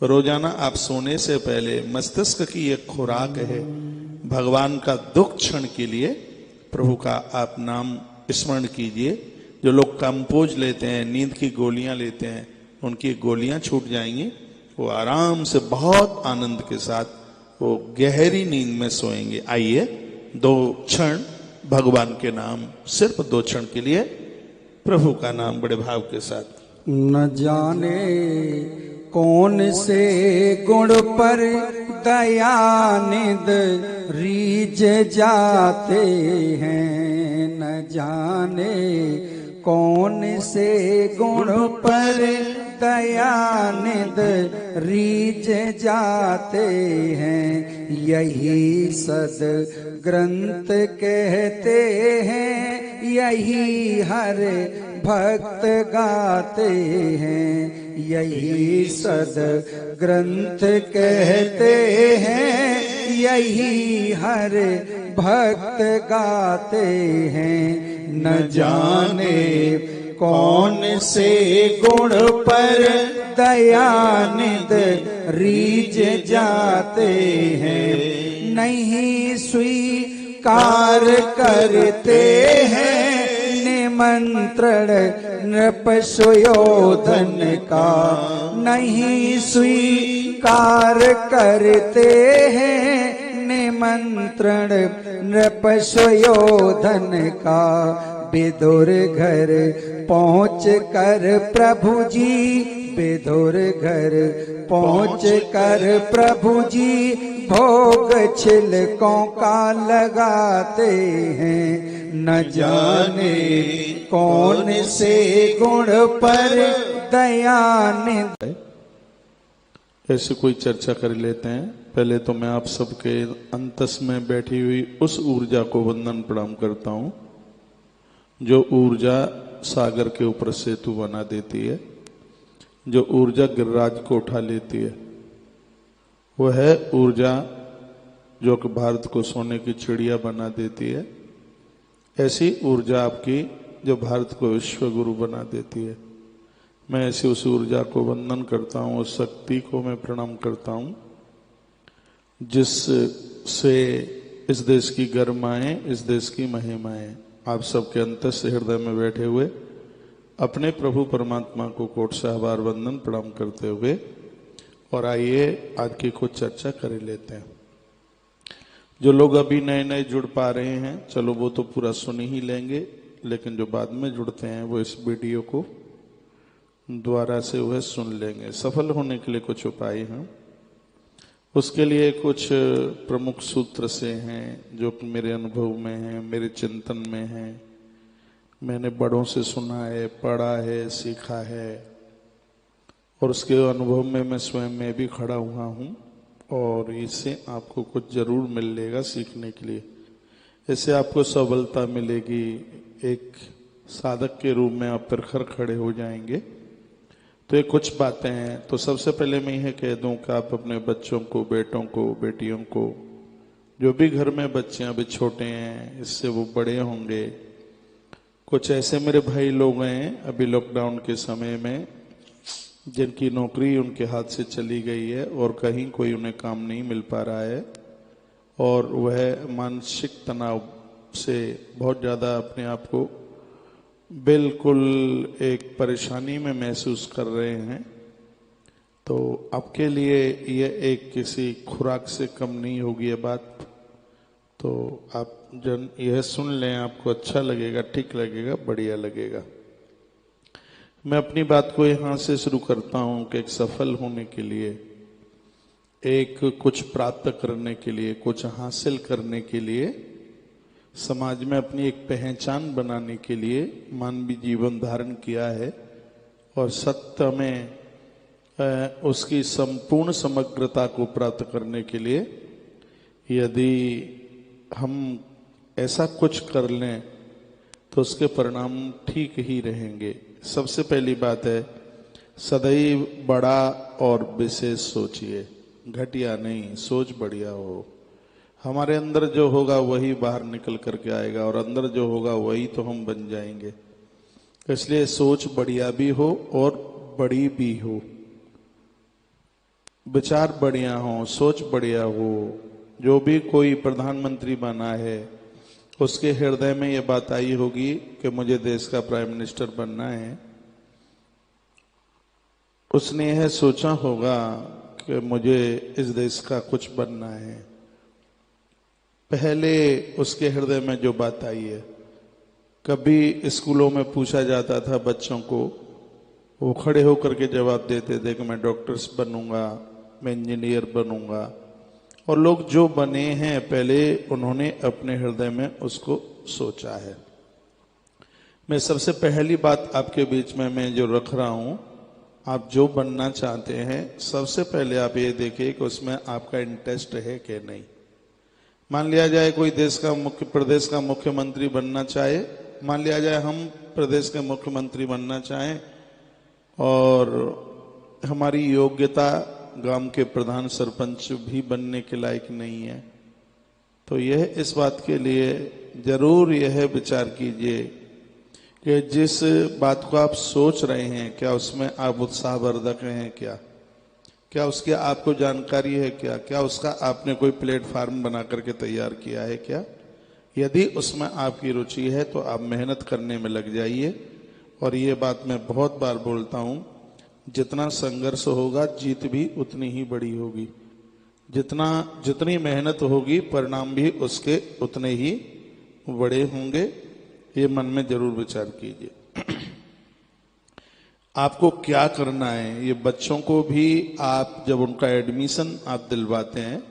रोजाना आप सोने से पहले मस्तिष्क की एक खुराक है भगवान का दुख क्षण के लिए प्रभु का आप नाम स्मरण कीजिए। जो लोग कंपोज लेते हैं, नींद की गोलियां लेते हैं, उनकी गोलियां छूट जाएंगी। वो आराम से बहुत आनंद के साथ वो गहरी नींद में सोएंगे। आइए 2 क्षण भगवान के नाम, सिर्फ 2 क्षण के लिए प्रभु का नाम बड़े भाव के साथ। न जाने कौन से गुण पर दयानिध रीझ जाते हैं, न जाने कौन से गुण पर दयानिध रीझ जाते हैं। यही सद ग्रंथ कहते हैं, यही हर भक्त गाते हैं। यही सद ग्रंथ कहते हैं, यही हर भक्त गाते हैं। न जाने कौन से गुण पर दयानिध रीझ जाते हैं। नहीं स्वीकार करते हैं निमंत्रण नृप सुयोधन का, नहीं स्वीकार करते हैं निमंत्रण नृप सुयोधन का। विदुर घर पहुँच कर प्रभु जी, विदुर घर पहुँच कर प्रभु जी भोग छिलकों का लगाते हैं। न जाने कौन से गुण पर दयानिध। ऐसे कोई चर्चा कर लेते हैं। पहले तो मैं आप सबके अंतस में बैठी हुई उस ऊर्जा को वंदन प्रणाम करता हूं जो ऊर्जा सागर के ऊपर सेतु बना देती है, जो ऊर्जा गिरिराज को उठा लेती है। वह है ऊर्जा जो कि भारत को सोने की चिड़िया बना देती है। ऐसी ऊर्जा आपकी जो भारत को विश्व गुरु बना देती है। मैं ऐसी उस ऊर्जा को वंदन करता हूँ, उस शक्ति को मैं प्रणाम करता हूँ जिससे इस देश की गरिमाएं, इस देश की महिमाएं आप सबके अंतस हृदय में बैठे हुए अपने प्रभु परमात्मा को कोट से आभार वंदन प्रणाम करते हुए, और आइए आज की कुछ चर्चा कर लेते हैं। जो लोग अभी नए नए जुड़ पा रहे हैं, चलो वो तो पूरा सुन ही लेंगे, लेकिन जो बाद में जुड़ते हैं वो इस वीडियो को द्वारा से वह सुन लेंगे। सफल होने के लिए कुछ उपाय हैं, उसके लिए कुछ प्रमुख सूत्र से हैं जो मेरे अनुभव में हैं, मेरे चिंतन में हैं, मैंने बड़ों से सुना है, पढ़ा है, सीखा है, और उसके अनुभव में मैं स्वयं में भी खड़ा हुआ हूँ, और इससे आपको कुछ जरूर मिलेगा सीखने के लिए। इससे आपको सबलता मिलेगी, एक साधक के रूप में आप प्रखर खड़े हो जाएंगे। तो ये कुछ बातें हैं। तो सबसे पहले मैं यह कह दूं कि आप अपने बच्चों को, बेटों को, बेटियों को, जो भी घर में बच्चे अभी छोटे हैं, इससे वो बड़े होंगे। कुछ ऐसे मेरे भाई लोग हैं अभी लॉकडाउन के समय में जिनकी नौकरी उनके हाथ से चली गई है और कहीं कोई उन्हें काम नहीं मिल पा रहा है और वह मानसिक तनाव से बहुत ज़्यादा अपने आप को बिल्कुल एक परेशानी में महसूस कर रहे हैं। तो आपके लिए यह एक किसी खुराक से कम नहीं होगी ये बात। तो आप जन यह सुन लें, आपको अच्छा लगेगा, ठीक लगेगा, बढ़िया लगेगा। मैं अपनी बात को यहाँ से शुरू करता हूँ कि एक सफल होने के लिए, एक कुछ प्राप्त करने के लिए, कुछ हासिल करने के लिए, समाज में अपनी एक पहचान बनाने के लिए मानवीय जीवन धारण किया है और सत्य में उसकी संपूर्ण समग्रता को प्राप्त करने के लिए यदि हम ऐसा कुछ कर लें तो उसके परिणाम ठीक ही रहेंगे। सबसे पहली बात है, सदैव बड़ा और विशेष सोचिए, घटिया नहीं, सोच बढ़िया हो। हमारे अंदर जो होगा वही बाहर निकल करके आएगा और अंदर जो होगा वही तो हम बन जाएंगे। इसलिए सोच बढ़िया भी हो और बड़ी भी हो, विचार बढ़िया हो, सोच बढ़िया हो। जो भी कोई प्रधानमंत्री बना है उसके हृदय में ये बात आई होगी कि मुझे देश का प्राइम मिनिस्टर बनना है। उसने यह सोचा होगा कि मुझे इस देश का कुछ बनना है। पहले उसके हृदय में जो बात आई है, कभी स्कूलों में पूछा जाता था बच्चों को, वो खड़े होकर के जवाब देते थे कि मैं डॉक्टर्स बनूंगा, मैं इंजीनियर बनूंगा। और लोग जो बने हैं पहले उन्होंने अपने हृदय में उसको सोचा है। मैं सबसे पहली बात आपके बीच में मैं जो रख रहा हूं, आप जो बनना चाहते हैं सबसे पहले आप ये देखिए कि उसमें आपका इंटरेस्ट है कि नहीं। मान लिया जाए कोई प्रदेश का मुख्यमंत्री बनना चाहे, मान लिया जाए हम प्रदेश के मुख्यमंत्री बनना चाहें और हमारी योग्यता गांव के प्रधान सरपंच भी बनने के लायक नहीं है, तो यह इस बात के लिए जरूर यह विचार कीजिए कि जिस बात को आप सोच रहे हैं क्या उसमें आप उत्साहवर्धक हैं, क्या उसकी आपको जानकारी है, क्या उसका आपने कोई प्लेटफार्म बना करके तैयार किया है क्या। यदि उसमें आपकी रुचि है तो आप मेहनत करने में लग जाइए। और ये बात मैं बहुत बार बोलता हूं, जितना संघर्ष होगा जीत भी उतनी ही बड़ी होगी। जितनी मेहनत होगी परिणाम भी उसके उतने ही बड़े होंगे। ये मन में जरूर विचार कीजिए। आपको क्या करना है, ये बच्चों को भी आप जब उनका एडमिशन आप दिलवाते हैं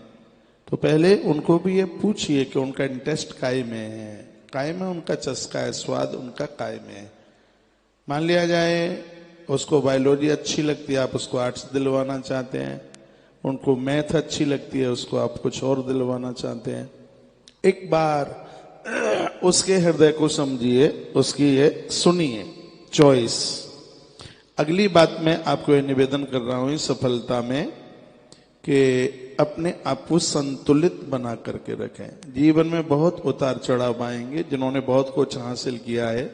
तो पहले उनको भी ये पूछिए कि उनका इंटरेस्ट काय में है, उनका चस्का है, स्वाद उनका काय में है। मान लिया जाए उसको बायोलॉजी अच्छी लगती है, आप उसको आर्ट्स दिलवाना चाहते हैं। उनको मैथ अच्छी लगती है, उसको आप कुछ और दिलवाना चाहते हैं। एक बार उसके हृदय को समझिए, उसकी ये सुनिए चॉइस। अगली बात मैं आपको ये निवेदन कर रहा हूं इस सफलता में कि अपने आप को संतुलित बना करके रखें। जीवन में बहुत उतार चढ़ाव आएंगे। जिन्होंने बहुत कुछ हासिल किया है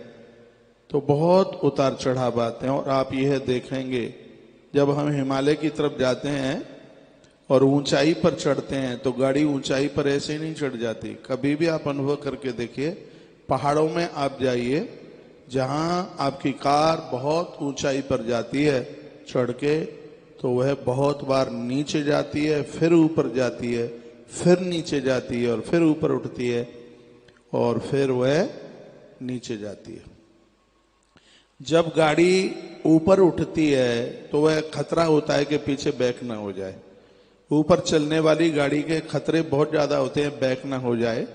तो बहुत उतार चढ़ाव आते हैं। और आप यह देखेंगे जब हम हिमालय की तरफ जाते हैं और ऊंचाई पर चढ़ते हैं तो गाड़ी ऊंचाई पर ऐसे ही नहीं चढ़ जाती। कभी भी आप अनुभव करके देखिए, पहाड़ों में आप जाइए जहां आपकी कार बहुत ऊंचाई पर जाती है चढ़ के, तो वह बहुत बार नीचे जाती है, फिर ऊपर जाती है, फिर नीचे जाती है और फिर ऊपर उठती है और फिर वह नीचे जाती है। जब गाड़ी ऊपर उठती है तो वह खतरा होता है कि पीछे बैक ना हो जाए। ऊपर चलने वाली गाड़ी के खतरे बहुत ज्यादा होते हैं, बैक ना हो जाए।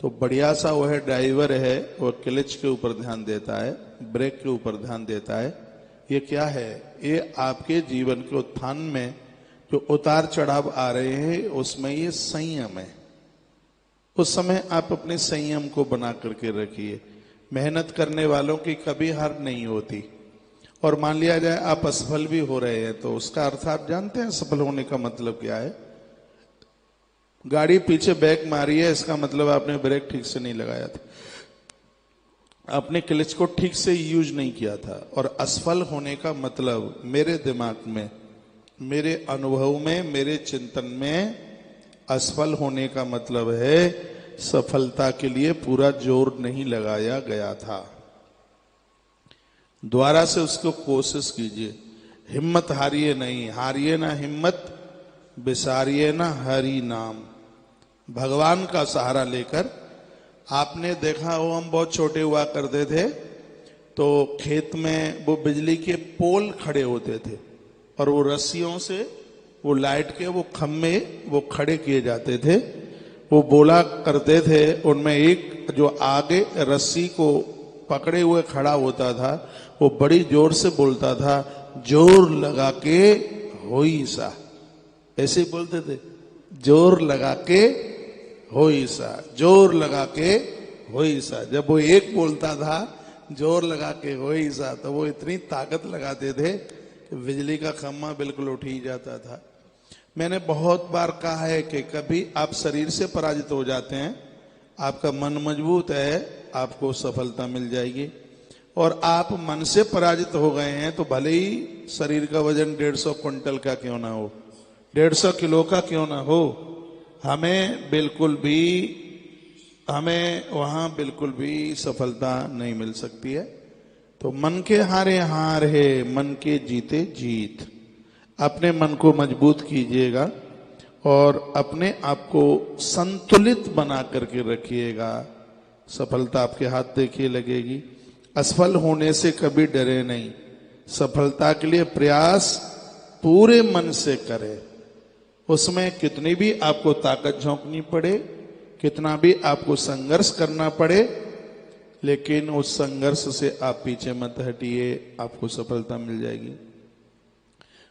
तो बढ़िया सा वह ड्राइवर है, वह क्लच के ऊपर ध्यान देता है, ब्रेक के ऊपर ध्यान देता है। ये क्या है? ये आपके जीवन के उत्थान में जो उतार चढ़ाव आ रहे हैं उसमें ये संयम है। उस समय आप अपने संयम को बना करके रखिए। मेहनत करने वालों की कभी हार नहीं होती। और मान लिया जाए आप असफल भी हो रहे हैं तो उसका अर्थ आप जानते हैं सफल होने का मतलब क्या है। गाड़ी पीछे बैक मारी है, इसका मतलब आपने ब्रेक ठीक से नहीं लगाया था, आपने क्लच को ठीक से यूज नहीं किया था। और असफल होने का मतलब मेरे दिमाग में, मेरे अनुभव में, मेरे चिंतन में असफल होने का मतलब है सफलता के लिए पूरा जोर नहीं लगाया गया था। दोबारा से उसको कोशिश कीजिए, हिम्मत हारिए नहीं, हारिए ना हिम्मत, बिसारिए ना हरि नाम। भगवान का सहारा लेकर, आपने देखा हो हम बहुत छोटे हुआ करते थे तो खेत में वो बिजली के पोल खड़े होते थे और वो रस्सियों से वो लाइट के वो खम्भे वो खड़े किए जाते थे। वो बोला करते थे, उनमें एक जो आगे रस्सी को पकड़े हुए खड़ा होता था वो बड़ी जोर से बोलता था, जोर लगा के होई सा। ऐसे ही बोलते थे, जोर लगा के होई सा, जोर लगा के होई सा। जब वो एक बोलता था जोर लगा के होई सा तो वो इतनी ताकत लगाते थे कि बिजली का खम्भा बिल्कुल उठ ही जाता था। मैंने बहुत बार कहा है कि कभी आप शरीर से पराजित हो जाते हैं, आपका मन मजबूत है, आपको सफलता मिल जाएगी। और आप मन से पराजित हो गए हैं तो भले ही शरीर का वजन 150 क्विंटल का क्यों ना हो, 150 किलो का क्यों ना हो, हमें वहां बिल्कुल भी सफलता नहीं मिल सकती है। तो मन के हारे हार है, मन के जीते जीत। अपने मन को मजबूत कीजिएगा और अपने आप को संतुलित बना करके रखिएगा, सफलता आपके हाथ देखिए लगेगी। असफल होने से कभी डरे नहीं, सफलता के लिए प्रयास पूरे मन से करें। उसमें कितनी भी आपको ताकत झोंकनी पड़े, कितना भी आपको संघर्ष करना पड़े, लेकिन उस संघर्ष से आप पीछे मत हटिए, आपको सफलता मिल जाएगी।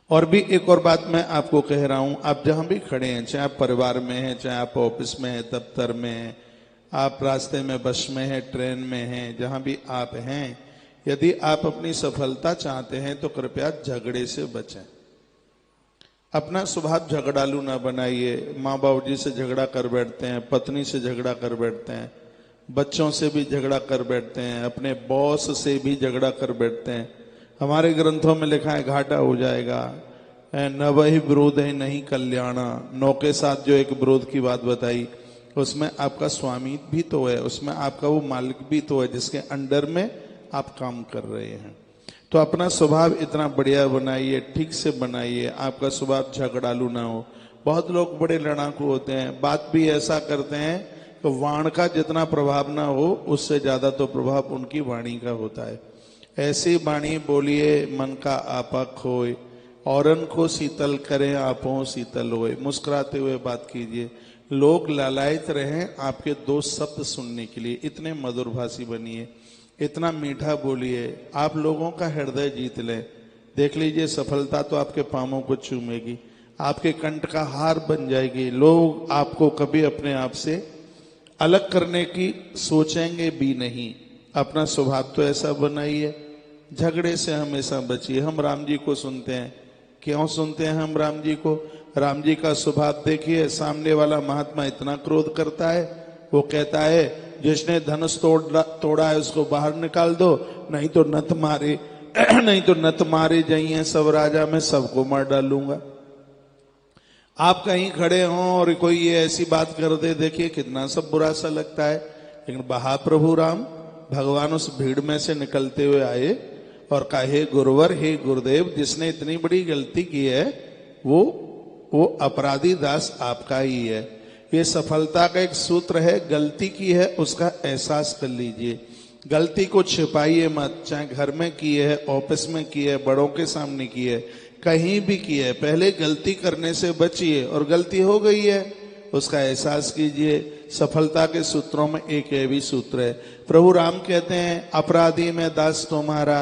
और भी एक और बात मैं आपको कह रहा हूं, आप जहां भी खड़े हैं, चाहे आप परिवार में हैं, चाहे आप ऑफिस में हैं, दफ्तर में हैं, आप रास्ते में बस में हैं, ट्रेन में हैं, जहां भी आप हैं, यदि आप अपनी सफलता चाहते हैं तो कृपया झगड़े से बचें। अपना स्वभाव झगड़ालू ना बनाइए। माँ बाप जी से झगड़ा कर बैठते हैं, पत्नी से झगड़ा कर बैठते हैं, बच्चों से भी झगड़ा कर बैठते हैं, अपने बॉस से भी झगड़ा कर बैठते हैं। हमारे ग्रंथों में लिखा है घाटा हो जाएगा, न वही विरोध है नहीं कल्याणा। 9 के साथ जो एक विरोध की बात बताई, उसमें आपका स्वामी भी तो है, उसमें आपका वो मालिक भी तो है जिसके अंडर में आप काम कर रहे हैं। तो अपना स्वभाव इतना बढ़िया बनाइए, ठीक से बनाइए, आपका स्वभाव झगड़ालू ना हो। बहुत लोग बड़े लड़ाकू होते हैं, बात भी ऐसा करते हैं कि वाण का जितना प्रभाव ना हो उससे ज्यादा तो प्रभाव उनकी वाणी का होता है। ऐसी वाणी बोलिए मन का आपा खोए, औरन को शीतल करें आपो शीतल होए। मुस्कुराते हुए बात कीजिए, लोग लालायित रहें आपके 2 शब्द सुनने के लिए। इतने मधुरभाषी बनिए, इतना मीठा बोलिए, आप लोगों का हृदय जीत लें। देख लीजिए सफलता तो आपके पांवों को चूमेगी, आपके कंठ का हार बन जाएगी। लोग आपको कभी अपने आप से अलग करने की सोचेंगे भी नहीं। अपना स्वभाव तो ऐसा बनाइए, झगड़े से हमेशा बचिए। हम राम जी को सुनते हैं, क्यों सुनते हैं हम राम जी को? राम जी का स्वभाव देखिए, सामने वाला महात्मा इतना क्रोध करता है, वो कहता है जिसने धनुष तोड़ा है उसको बाहर निकाल दो, नहीं तो नत मारे नहीं तो नत मारे जाइए सब राजा, मैं सबको मार डालूंगा। आप कहीं खड़े हों और कोई ये ऐसी बात कर दे, देखिए कितना सब बुरा सा लगता है। लेकिन महाप्रभु राम भगवान उस भीड़ में से निकलते हुए आए और कहा, हे गुरुवर, हे गुरुदेव, जिसने इतनी बड़ी गलती की है वो अपराधी दास आपका ही है। ये सफलता का एक सूत्र है, गलती की है उसका एहसास कर लीजिए, गलती को छिपाइए मत। चाहे घर में की है, ऑफिस में की है, बड़ों के सामने की है, कहीं भी की है, पहले गलती करने से बचिए। और गलती हो गई है उसका एहसास कीजिए। सफलता के सूत्रों में एक ये भी सूत्र है। प्रभु राम कहते हैं, अपराधी में दास तुम्हारा,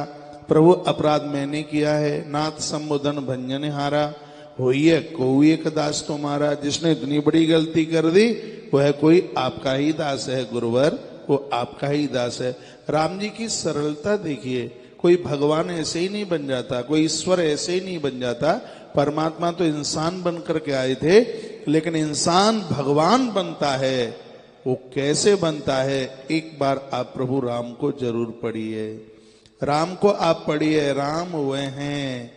प्रभु अपराध मैंने किया है, नाथ संबोधन भंजन हारा, होइए कोई एक दास तुम्हारा। जिसने इतनी बड़ी गलती कर दी वह कोई आपका ही दास है गुरुवर, वो आपका ही दास है। राम जी की सरलता देखिए, कोई भगवान ऐसे ही नहीं बन जाता, कोई ईश्वर ऐसे ही नहीं बन जाता। परमात्मा तो इंसान बन करके आए थे, लेकिन इंसान भगवान बनता है, वो कैसे बनता है? एक बार आप प्रभु राम को जरूर पढ़िए। राम को आप पढ़िए। राम वे हैं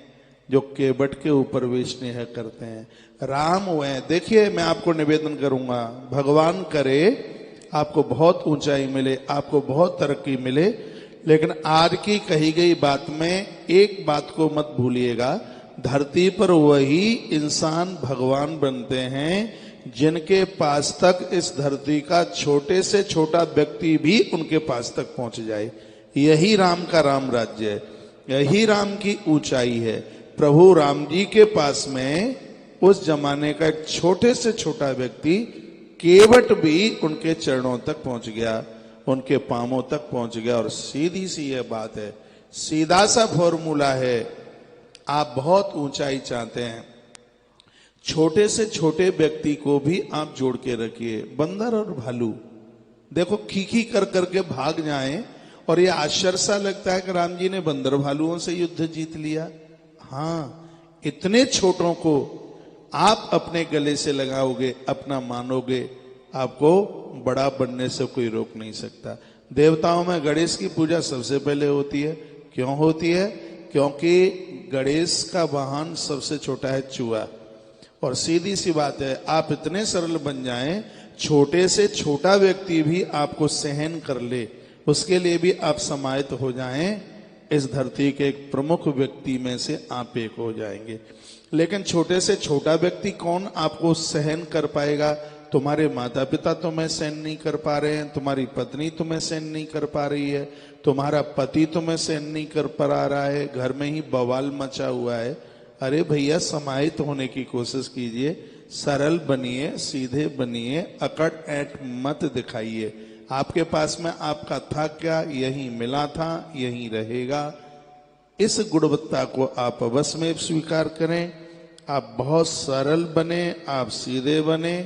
जो केवट के ऊपर भी स्नेह करते हैं। राम वे, देखिए मैं आपको निवेदन करूंगा, भगवान करे आपको बहुत ऊंचाई मिले, आपको बहुत तरक्की मिले, लेकिन आज की कही गई बात में एक बात को मत भूलिएगा, धरती पर वही इंसान भगवान बनते हैं जिनके पास तक इस धरती का छोटे से छोटा व्यक्ति भी उनके पास तक पहुंच जाए। यही राम का राम राज्य है, यही राम की ऊंचाई है। प्रभु राम जी के पास में उस जमाने का एक छोटे से छोटा व्यक्ति केवट भी उनके चरणों तक पहुंच गया, उनके पांवों तक पहुंच गया। और सीधी सी यह बात है, सीधा सा फॉर्मूला है। आप बहुत ऊंचाई चाहते हैं, छोटे से छोटे व्यक्ति को भी आप जोड़ के रखिए। बंदर और भालू देखो खीखी कर करके भाग जाएं, और ये आश्चर्य सा लगता है कि राम जी ने बंदर भालुओं से युद्ध जीत लिया। हाँ, इतने छोटों को आप अपने गले से लगाओगे, अपना मानोगे, आपको बड़ा बनने से कोई रोक नहीं सकता। देवताओं में गणेश की पूजा सबसे पहले होती है। क्यों होती है? क्योंकि गणेश का वाहन सबसे छोटा है चूहा। और सीधी सी बात है, आप इतने सरल बन जाएं, छोटे से छोटा व्यक्ति भी आपको सहन कर ले, उसके लिए भी आप समाहित हो जाएं, इस धरती के एक प्रमुख व्यक्ति में से आप एक हो जाएंगे। लेकिन छोटे से छोटा व्यक्ति कौन आपको सहन कर पाएगा? तुम्हारे माता पिता तुम्हें सहन नहीं कर पा रहे हैं, तुम्हारी पत्नी तुम्हें सहन नहीं कर पा रही है, तुम्हारा पति तुम्हें सहन नहीं कर पा रहा है, घर में ही बवाल मचा हुआ है। अरे भैया, समाहित होने की कोशिश कीजिए, सरल बनिए, सीधे बनिए, अकड़ ऐट मत दिखाइए। आपके पास में आपका था क्या, यही मिला था, यही रहेगा। इस गुणवत्ता को आप अवश्य में स्वीकार करें। आप बहुत सरल बने, आप सीधे बने,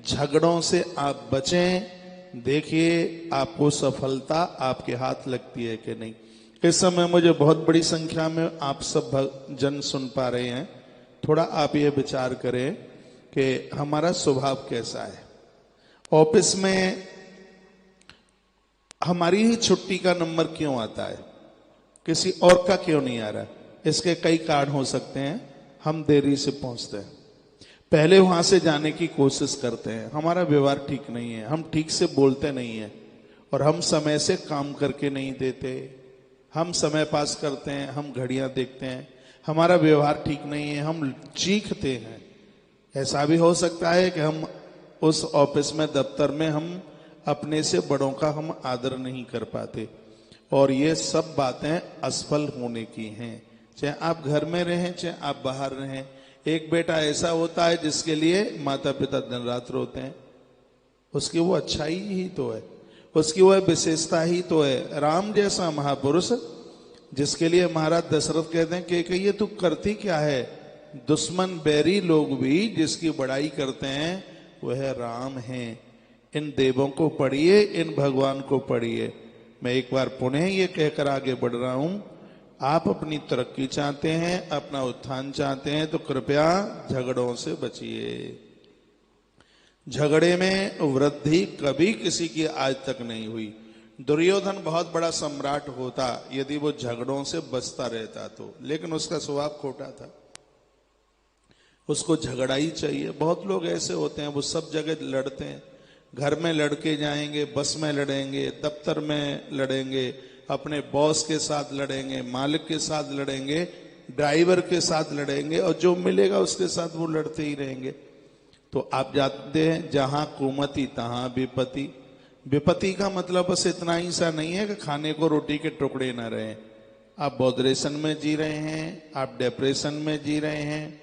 झगड़ों से आप बचें। देखिए आपको सफलता आपके हाथ लगती है कि नहीं। इस समय मुझे बहुत बड़ी संख्या में आप सब जन सुन पा रहे हैं। थोड़ा आप ये विचार करें कि हमारा स्वभाव कैसा है। ऑफिस में हमारी ही छुट्टी का नंबर क्यों आता है, किसी और का क्यों नहीं आ रहा? इसके कई कारण हो सकते हैं। हम देरी से पहुंचते हैं, पहले वहां से जाने की कोशिश करते हैं, हमारा व्यवहार ठीक नहीं है, हम ठीक से बोलते नहीं है, और हम समय से काम करके नहीं देते, हम समय पास करते हैं, हम घड़ियां देखते हैं, हमारा व्यवहार ठीक नहीं है, हम चीखते हैं। ऐसा भी हो सकता है कि हम उस ऑफिस में, दफ्तर में, हम अपने से बड़ों का हम आदर नहीं कर पाते। और ये सब बातें असफल होने की हैं, चाहे आप घर में रहें, चाहे आप बाहर रहें। एक बेटा ऐसा होता है जिसके लिए माता पिता दिन रात रोते हैं, उसकी वो अच्छाई ही तो है, उसकी वो विशेषता ही तो है। राम जैसा महापुरुष जिसके लिए महाराज दशरथ कहते हैं कि ये तू करती क्या है, दुश्मन बैरी लोग भी जिसकी बड़ाई करते हैं वह राम हैं। इन देवों को पढ़िए, इन भगवान को पढ़िए। मैं एक बार पुनः ये कहकर आगे बढ़ रहा हूं, आप अपनी तरक्की चाहते हैं, अपना उत्थान चाहते हैं, तो कृपया झगड़ों से बचिए। झगड़े में वृद्धि कभी किसी की आज तक नहीं हुई। दुर्योधन बहुत बड़ा सम्राट होता यदि वो झगड़ों से बचता रहता तो, लेकिन उसका स्वभाव खोटा था, उसको झगड़ा ही चाहिए। बहुत लोग ऐसे होते हैं, वो सब जगह लड़ते हैं, घर में लड़के जाएंगे, बस में लड़ेंगे, दफ्तर में लड़ेंगे, अपने बॉस के साथ लड़ेंगे, मालिक के साथ लड़ेंगे, ड्राइवर के साथ लड़ेंगे, और जो मिलेगा उसके साथ वो लड़ते ही रहेंगे। तो आप जानते हैं, जहां कुमति तहां विपत्ति। विपत्ति का मतलब बस इतना ही सा नहीं है कि खाने को रोटी के टुकड़े ना रहे। आप बॉदरेशन में जी रहे हैं, आप डिप्रेशन में जी रहे हैं,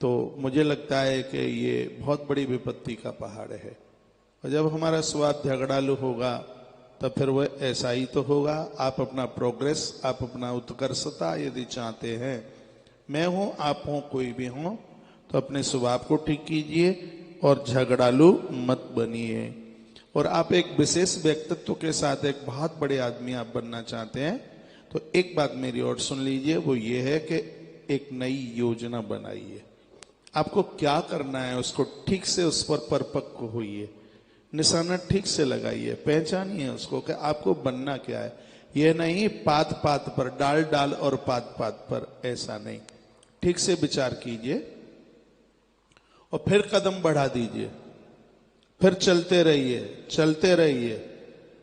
तो मुझे लगता है कि ये बहुत बड़ी विपत्ति का पहाड़ है। और जब हमारा स्वाद झगड़ालू होगा तब फिर वह ऐसा ही तो होगा। आप अपना प्रोग्रेस, आप अपना उत्कर्षता यदि चाहते हैं, मैं हूं, आप हो, कोई भी हो, तो अपने स्वभाव को ठीक कीजिए और झगड़ालू मत बनिए। और आप एक विशेष व्यक्तित्व के साथ एक बहुत बड़े आदमी आप बनना चाहते हैं, तो एक बात मेरी और सुन लीजिए, वो ये है कि एक नई योजना बनाइए। आपको क्या करना है उसको ठीक से उस पर परिपक्व होइए, निशाना ठीक से लगाइए, पहचानिए उसको कि आपको बनना क्या है। यह नहीं पात पात पर, डाल डाल और पात पात पर, ऐसा नहीं। ठीक से विचार कीजिए और फिर कदम बढ़ा दीजिए, फिर चलते रहिए, चलते रहिए।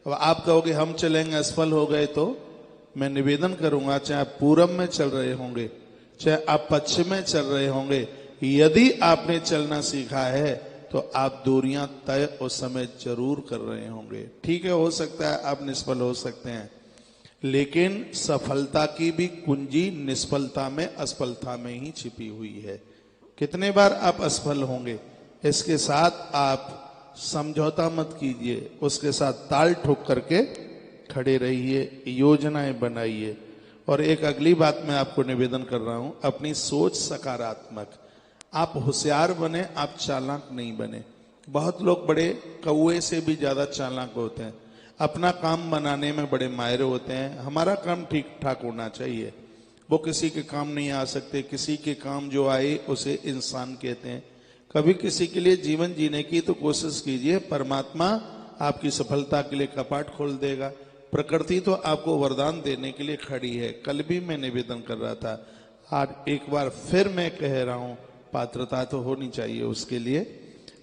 अब आप कहोगे हम चलेंगे असफल हो गए, तो मैं निवेदन करूंगा, चाहे आप पूरब में चल रहे होंगे, चाहे आप पश्चिम में चल रहे होंगे, यदि आपने चलना सीखा है तो आप दूरियां तय उस समय जरूर कर रहे होंगे। ठीक है, हो सकता है आप निष्फल हो सकते हैं, लेकिन सफलता की भी कुंजी निष्फलता में, असफलता में ही छिपी हुई है। कितने बार आप असफल होंगे, इसके साथ आप समझौता मत कीजिए, उसके साथ ताल ठोक करके खड़े रहिए, योजनाएं बनाइए। और एक अगली बात मैं आपको निवेदन कर रहा हूं, अपनी सोच सकारात्मक। आप होशियार बने, आप चालाक नहीं बने। बहुत लोग बड़े कौए से भी ज्यादा चालाक होते हैं, अपना काम बनाने में बड़े माहिर होते हैं। हमारा काम ठीक ठाक होना चाहिए, वो किसी के काम नहीं आ सकते। किसी के काम जो आए उसे इंसान कहते हैं। कभी किसी के लिए जीवन जीने की तो कोशिश कीजिए, परमात्मा आपकी सफलता के लिए कपाट खोल देगा। प्रकृति तो आपको वरदान देने के लिए खड़ी है। कल भी मैं निवेदन कर रहा था, आज एक बार फिर मैं कह रहा हूं, पात्रता तो होनी चाहिए उसके लिए।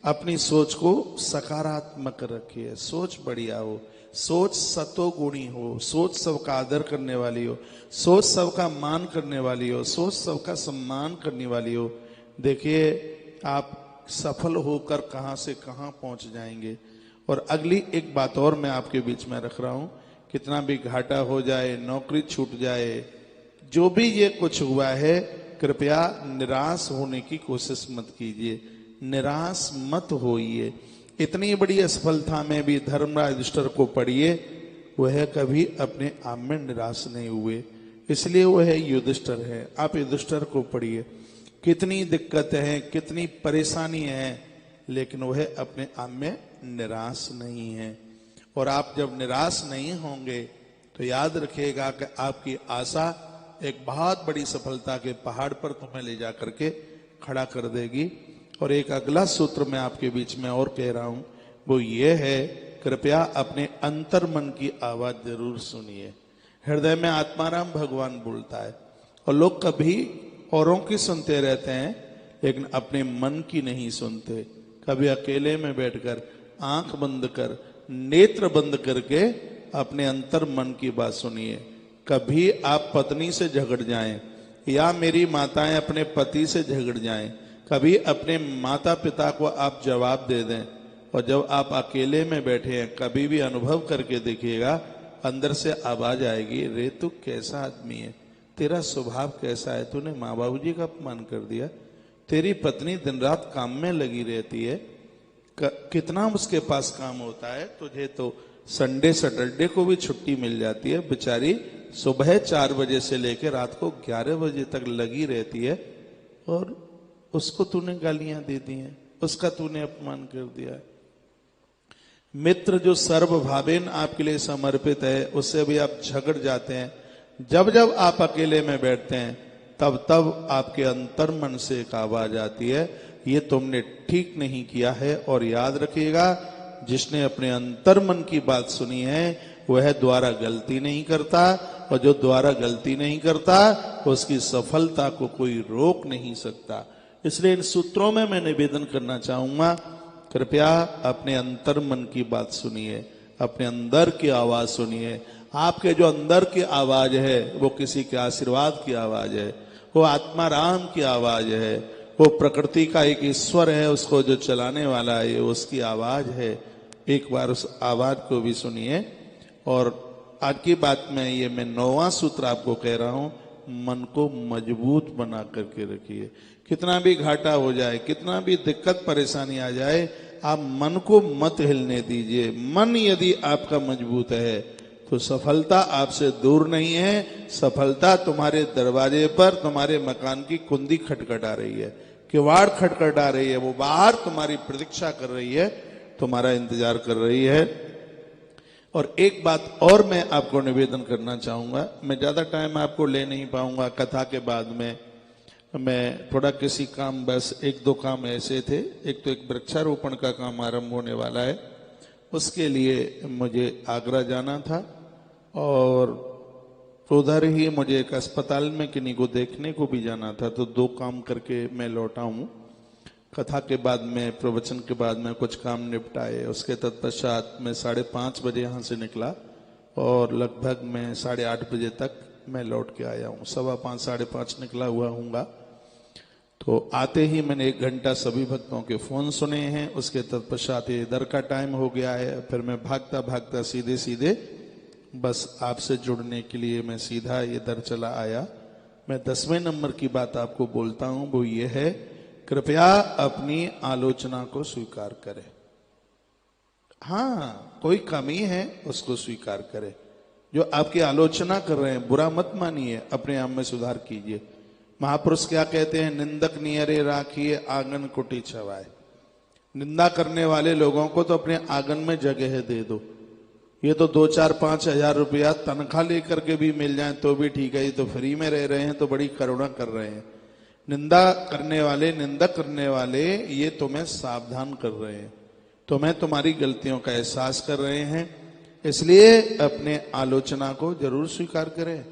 अपनी सोच को सकारात्मक रखिए, सोच बढ़िया हो, सोच सतोगुणी हो, सोच सबका आदर करने वाली हो, सोच सबका मान करने वाली हो, सोच सबका सम्मान करने वाली हो। देखिए आप सफल होकर कहां से कहां पहुंच जाएंगे। और अगली एक बात और मैं आपके बीच में रख रहा हूं, कितना भी घाटा हो जाए, नौकरी छूट जाए, जो भी ये कुछ हुआ है, कृपया निराश होने की कोशिश मत कीजिए, निराश मत होइए। इतनी बड़ी असफलता में भी धर्मराज युधिष्ठिर को पढ़िए, वह कभी अपने आप में निराश नहीं हुए, इसलिए वह युधिष्ठिर है। आप युधिष्ठिर को पढ़िए, कितनी दिक्कतें हैं, कितनी परेशानी है, लेकिन वह अपने आप में निराश नहीं है। और आप जब निराश नहीं होंगे तो याद रखिएगा कि आपकी आशा एक बहुत बड़ी सफलता के पहाड़ पर तुम्हें ले जा करके खड़ा कर देगी। और एक अगला सूत्र मैं आपके बीच में और कह रहा हूं, वो ये है, कृपया अपने अंतर मन की आवाज जरूर सुनिए। हृदय में आत्माराम भगवान बोलता है, और लोग कभी औरों की सुनते रहते हैं लेकिन अपने मन की नहीं सुनते। कभी अकेले में बैठकर आंख बंद कर, नेत्र बंद करके अपने अंतर मन की बात सुनिए। कभी आप पत्नी से झगड़ जाएं या मेरी माताएं अपने पति से झगड़ जाएं, कभी अपने माता पिता को आप जवाब दे दें, और जब आप अकेले में बैठे हैं कभी भी अनुभव करके देखिएगा, अंदर से आवाज आएगी, रे तू कैसा आदमी है, तेरा स्वभाव कैसा है, तूने माँ बाबू जी का अपमान कर दिया, तेरी पत्नी दिन रात काम में लगी रहती है, कितना उसके पास काम होता है, तुझे तो संडे सैटरडे को भी छुट्टी मिल जाती है, बेचारी सुबह 4 बजे से लेकर रात को 11 बजे तक लगी रहती है, और उसको तूने गालियां दे दी हैं, उसका तूने अपमान कर दिया है। मित्र जो सर्वभावेन आपके लिए समर्पित है, उससे भी आप झगड़ जाते हैं। जब जब आप अकेले में बैठते हैं तब तब आपके अंतर मन से एक आवाज आती है, ये तुमने ठीक नहीं किया है। और याद रखिएगा, जिसने अपने अंतर मन की बात सुनी है वह द्वारा गलती नहीं करता, और जो द्वारा गलती नहीं करता उसकी सफलता को कोई रोक नहीं सकता। इसलिए इन सूत्रों में मैं निवेदन करना चाहूंगा, कृपया अपने अंतर मन की बात सुनिए, अपने अंदर की आवाज सुनिए। आपके जो अंदर की आवाज है वो किसी के आशीर्वाद की आवाज है, वो आत्मा राम की आवाज है, वो प्रकृति का एक ईश्वर है, उसको जो चलाने वाला है उसकी आवाज है। एक बार उस आवाज को भी सुनिए। और आज की बात में ये मैं 9वां सूत्र आपको कह रहा हूं, मन को मजबूत बना करके रखिए। कितना भी घाटा हो जाए, कितना भी दिक्कत परेशानी आ जाए, आप मन को मत हिलने दीजिए। मन यदि आपका मजबूत है तो सफलता आपसे दूर नहीं है, सफलता तुम्हारे दरवाजे पर, तुम्हारे मकान की कुंडी खटखटा रही है, किवाड़ खटखटा रही है, वो बाहर तुम्हारी प्रतीक्षा कर रही है। तुम्हारा इंतजार कर रही है। और एक बात और मैं आपको निवेदन करना चाहूंगा, मैं ज्यादा टाइम आपको ले नहीं पाऊंगा, कथा के बाद में मैं थोड़ा किसी काम, बस एक दो काम ऐसे थे। एक तो एक वृक्षारोपण का काम आरंभ होने वाला है, उसके लिए मुझे आगरा जाना था और उधर ही मुझे एक अस्पताल में किन्हीं को देखने को भी जाना था, तो दो काम करके मैं लौटा हूं। कथा के बाद में, प्रवचन के बाद में कुछ काम निपटाए, उसके तत्पश्चात मैं 5:30 बजे यहाँ से निकला और लगभग मैं 8:30 बजे तक मैं लौट के आया हूँ। 5:15 5:30 निकला हुआ हूँगा। तो आते ही मैंने 1 घंटा सभी भक्तों के फोन सुने हैं, उसके तत्पश्चात इधर का टाइम हो गया है। फिर मैं भागता भागता सीधे सीधे बस आपसे जुड़ने के लिए मैं सीधा इधर चला आया। मैं 10वें नंबर की बात आपको बोलता हूं, वो ये है, कृपया अपनी आलोचना को स्वीकार करें। हाँ, कोई कमी है उसको स्वीकार करें। जो आपकी आलोचना कर रहे हैं बुरा मत मानिए, अपने आप में सुधार कीजिए। महापुरुष क्या कहते हैं, निंदक नियरे राखिए आंगन कुटी छवाए। निंदा करने वाले लोगों को तो अपने आंगन में जगह दे दो। ये तो 2-4-5 हजार रुपया तनख्वाह लेकर के भी मिल जाए तो भी ठीक है, ये तो फ्री में रह रहे हैं तो बड़ी करुणा कर रहे हैं। निंदा करने वाले, निंदक करने वाले ये तुम्हें सावधान कर रहे हैं, तुम्हें तुम्हारी गलतियों का एहसास कर रहे हैं। इसलिए अपने आलोचना को जरूर स्वीकार करें,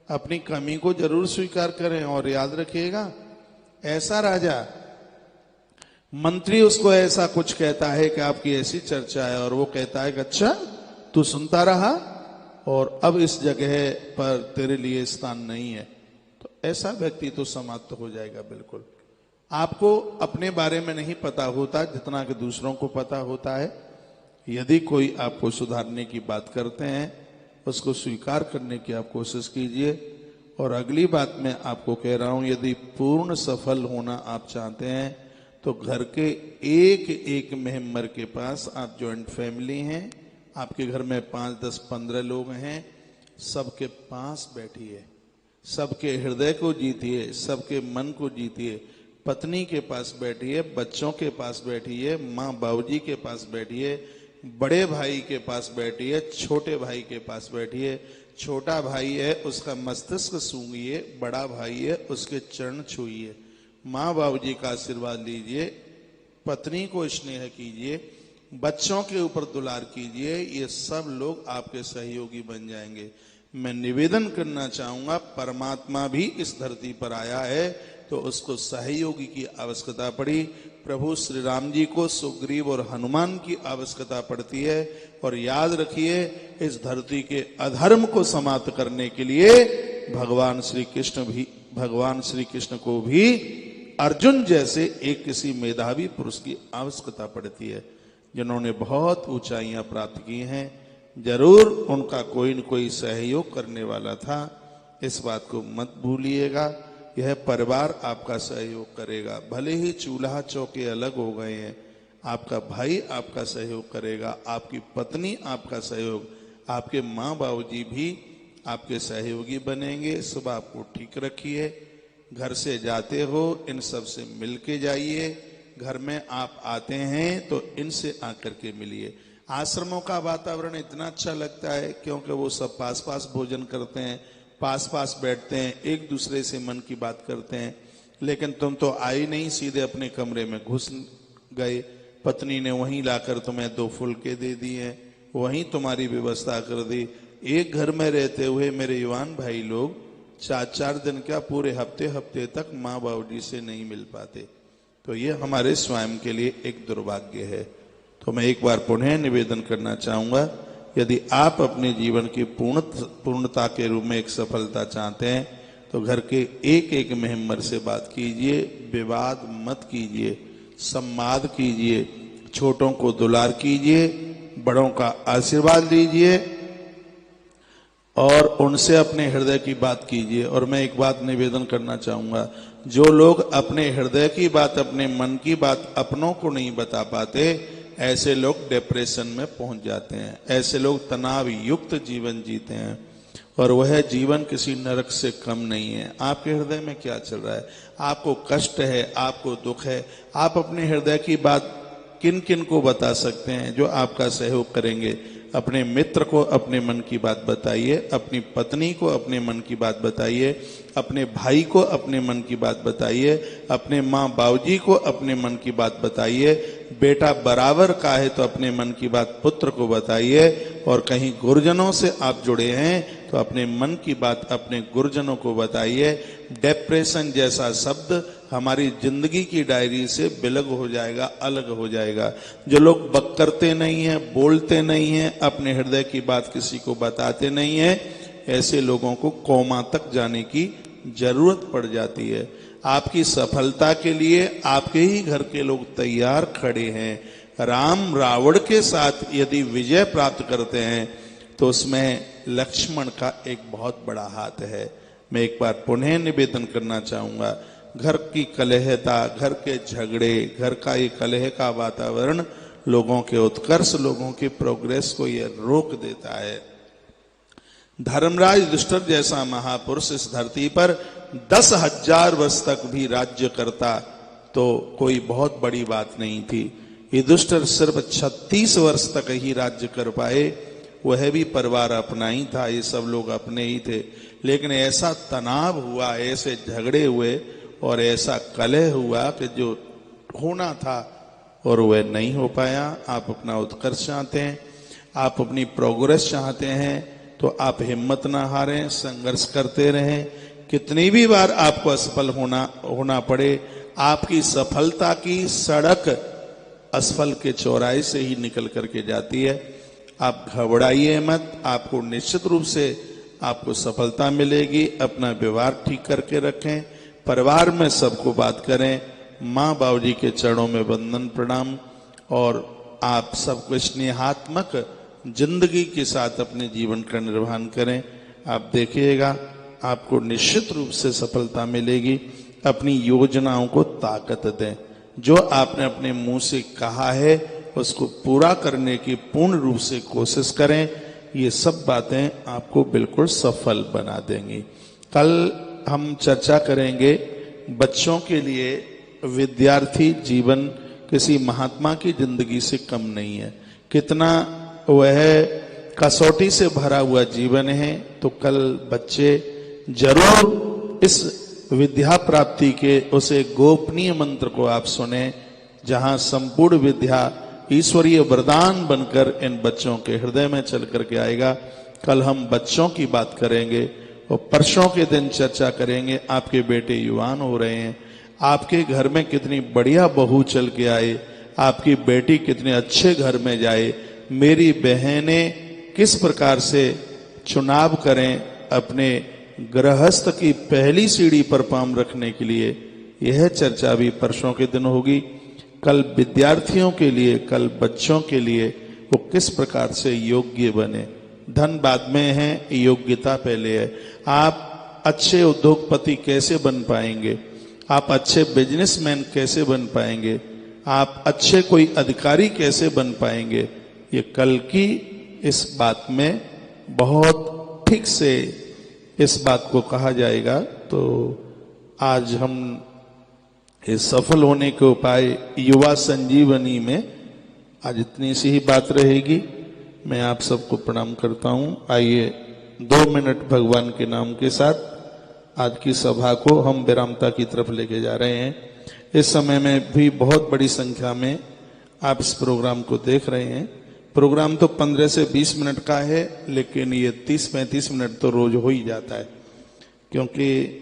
अपनी कमी को जरूर स्वीकार करें। और याद रखिएगा, ऐसा राजा, मंत्री उसको ऐसा कुछ कहता है कि आपकी ऐसी चर्चा है और वो कहता है कि अच्छा तू सुनता रहा और अब इस जगह पर तेरे लिए स्थान नहीं है, तो ऐसा व्यक्ति तो समाप्त हो जाएगा बिल्कुल। आपको अपने बारे में नहीं पता होता जितना कि दूसरों को पता होता है। यदि कोई आपको सुधारने की बात करते हैं, उसको स्वीकार करने की आप कोशिश कीजिए। और अगली बात मैं आपको कह रहा हूं, यदि पूर्ण सफल होना आप चाहते हैं तो घर के एक एक मेंबर के पास, आप जॉइंट फैमिली हैं, आपके घर में 5, 10, 15 लोग हैं, सबके पास बैठिए, सबके हृदय को जीतिए, सबके मन को जीतिए। पत्नी के पास बैठिए, बच्चों के पास बैठिए, माँ बाबूजी के पास बैठिए, बड़े भाई के पास बैठिए, छोटे भाई के पास बैठिए। छोटा भाई है उसका मस्तिष्क सूंघिए, बड़ा भाई है उसके चरण छुइए, माँ बाबूजी का आशीर्वाद लीजिए, पत्नी को स्नेह कीजिए, बच्चों के ऊपर दुलार कीजिए। ये सब लोग आपके सहयोगी बन जाएंगे। मैं निवेदन करना चाहूंगा, परमात्मा भी इस धरती पर आया है तो उसको सहयोगी की आवश्यकता पड़ी। प्रभु श्री राम जी को सुग्रीव और हनुमान की आवश्यकता पड़ती है। और याद रखिए, इस धरती के अधर्म को समाप्त करने के लिए भगवान श्री कृष्ण को भी अर्जुन जैसे एक किसी मेधावी पुरुष की आवश्यकता पड़ती है, जिन्होंने बहुत ऊंचाइयां प्राप्त की हैं। जरूर उनका कोई न कोई सहयोग करने वाला था, इस बात को मत भूलिएगा। यह परिवार आपका सहयोग करेगा, भले ही चूल्हा चौके अलग हो गए हैं, आपका भाई आपका सहयोग करेगा, आपकी पत्नी आपका सहयोग, आपके माँ बाबूजी भी आपके सहयोगी बनेंगे। सुबह आपको ठीक रखिए, घर से जाते हो इन सब से मिल के जाइए, घर में आप आते हैं तो इनसे आकर के मिलिए। आश्रमों का वातावरण इतना अच्छा लगता है क्योंकि वो सब पास पास भोजन करते हैं, पास पास बैठते हैं, एक दूसरे से मन की बात करते हैं। लेकिन तुम तो आई नहीं, सीधे अपने कमरे में घुस गए। पत्नी ने वहीं लाकर तुम्हें 2 फुलके दे दिए, वहीं तुम्हारी व्यवस्था कर दी। एक घर में रहते हुए मेरे युवान भाई लोग 4-4 दिन क्या, पूरे हफ्ते तक माँ बाबूजी से नहीं मिल पाते। तो ये हमारे स्वयं के लिए एक दुर्भाग्य है। तो मैं एक बार पुनः निवेदन करना चाहूंगा, यदि आप अपने जीवन की पूर्णता के रूप में एक सफलता चाहते हैं तो घर के एक एक मेंबर से बात कीजिए, विवाद मत कीजिए, सम्मान कीजिए, छोटों को दुलार कीजिए, बड़ों का आशीर्वाद लीजिए और उनसे अपने हृदय की बात कीजिए। और मैं एक बात निवेदन करना चाहूंगा, जो लोग अपने हृदय की बात, अपने मन की बात अपनों को नहीं बता पाते, ऐसे लोग डिप्रेशन में पहुंच जाते हैं, ऐसे लोग तनाव युक्त जीवन जीते हैं और वह जीवन किसी नरक से कम नहीं है। आपके हृदय में क्या चल रहा है? आपको कष्ट है, आपको दुख है, आप अपने हृदय की बात किन किन को बता सकते हैं जो आपका सहयोग करेंगे? अपने मित्र को अपने मन की बात बताइए, अपनी पत्नी को अपने मन की बात बताइए, अपने भाई को अपने मन की बात बताइए, अपने माँ बाबूजी को अपने मन की बात बताइए। बेटा बराबर का है तो अपने मन की बात पुत्र को बताइए, और कहीं गुरुजनों से आप जुड़े हैं तो अपने मन की बात अपने गुरुजनों को बताइए। डिप्रेशन जैसा शब्द हमारी जिंदगी की डायरी से विलग हो जाएगा, अलग हो जाएगा। जो लोग बक करते नहीं हैं, बोलते नहीं हैं, अपने हृदय की बात किसी को बताते नहीं हैं, ऐसे लोगों को कोमा तक जाने की जरूरत पड़ जाती है। आपकी सफलता के लिए आपके ही घर के लोग तैयार खड़े हैं। राम रावण के साथ यदि विजय प्राप्त करते हैं तो उसमें लक्ष्मण का एक बहुत बड़ा हाथ है। मैं एक बार पुनः निवेदन करना चाहूंगा, घर की कलहता, घर के झगड़े, घर का ये कलह का वातावरण लोगों के उत्कर्ष, लोगों की प्रोग्रेस को ये रोक देता है। धर्मराज युधिष्ठिर जैसा महापुरुष इस धरती पर 10,000 वर्ष तक भी राज्य करता तो कोई बहुत बड़ी बात नहीं थी। युधिष्ठिर सिर्फ 36 वर्ष तक ही राज्य कर पाए, वह भी परिवार अपना ही था, ये सब लोग अपने ही थे। लेकिन ऐसा तनाव हुआ, ऐसे झगड़े हुए और ऐसा कलह हुआ कि जो होना था और वह नहीं हो पाया। आप अपना उत्कर्ष चाहते हैं, आप अपनी प्रोग्रेस चाहते हैं, तो आप हिम्मत ना हारें, संघर्ष करते रहें। कितनी भी बार आपको असफल होना पड़े, आपकी सफलता की सड़क असफल के चौराहे से ही निकल करके जाती है। आप घबराइए मत, आपको निश्चित रूप से आपको सफलता मिलेगी। अपना व्यवहार ठीक करके रखें, परिवार में सबको बात करें, माँ बाबूजी के चरणों में वंदन प्रणाम, और आप सबको स्नेहात्मक जिंदगी के साथ अपने जीवन का निर्वहन करें। आप देखिएगा आपको निश्चित रूप से सफलता मिलेगी। अपनी योजनाओं को ताकत दें, जो आपने अपने मुंह से कहा है उसको पूरा करने की पूर्ण रूप से कोशिश करें। ये सब बातें आपको बिल्कुल सफल बना देंगी। कल हम चर्चा करेंगे बच्चों के लिए विद्यार्थी जीवन किसी महात्मा की जिंदगी से कम नहीं है, कितना वह कसौटी से भरा हुआ जीवन है। तो कल बच्चे जरूर इस विद्या प्राप्ति के उस एक गोपनीय मंत्र को आप सुने, जहां संपूर्ण विद्या ईश्वरीय वरदान बनकर इन बच्चों के हृदय में चल करके आएगा। कल हम बच्चों की बात करेंगे और परसों के दिन चर्चा करेंगे आपके बेटे युवान हो रहे हैं, आपके घर में कितनी बढ़िया बहू चल के आए, आपकी बेटी कितने अच्छे घर में जाए, मेरी बहनें किस प्रकार से चुनाव करें अपने गृहस्थ की पहली सीढ़ी पर पांव रखने के लिए। यह चर्चा भी परसों के दिन होगी। कल विद्यार्थियों के लिए, कल बच्चों के लिए वो किस प्रकार से योग्य बने। धन बाद में है, योग्यता पहले है। आप अच्छे उद्योगपति कैसे बन पाएंगे, आप अच्छे बिजनेसमैन कैसे बन पाएंगे, आप अच्छे कोई अधिकारी कैसे बन पाएंगे, ये कल की इस बात में बहुत ठीक से इस बात को कहा जाएगा। तो आज हम इस सफल होने के उपाय युवा संजीवनी में आज इतनी सी ही बात रहेगी। मैं आप सबको प्रणाम करता हूं। आइए 2 मिनट भगवान के नाम के साथ आज की सभा को हम विरामता की तरफ लेके जा रहे हैं। इस समय में भी बहुत बड़ी संख्या में आप इस प्रोग्राम को देख रहे हैं। प्रोग्राम तो 15 से 20 मिनट का है, लेकिन ये 30-35 मिनट तो रोज हो ही जाता है, क्योंकि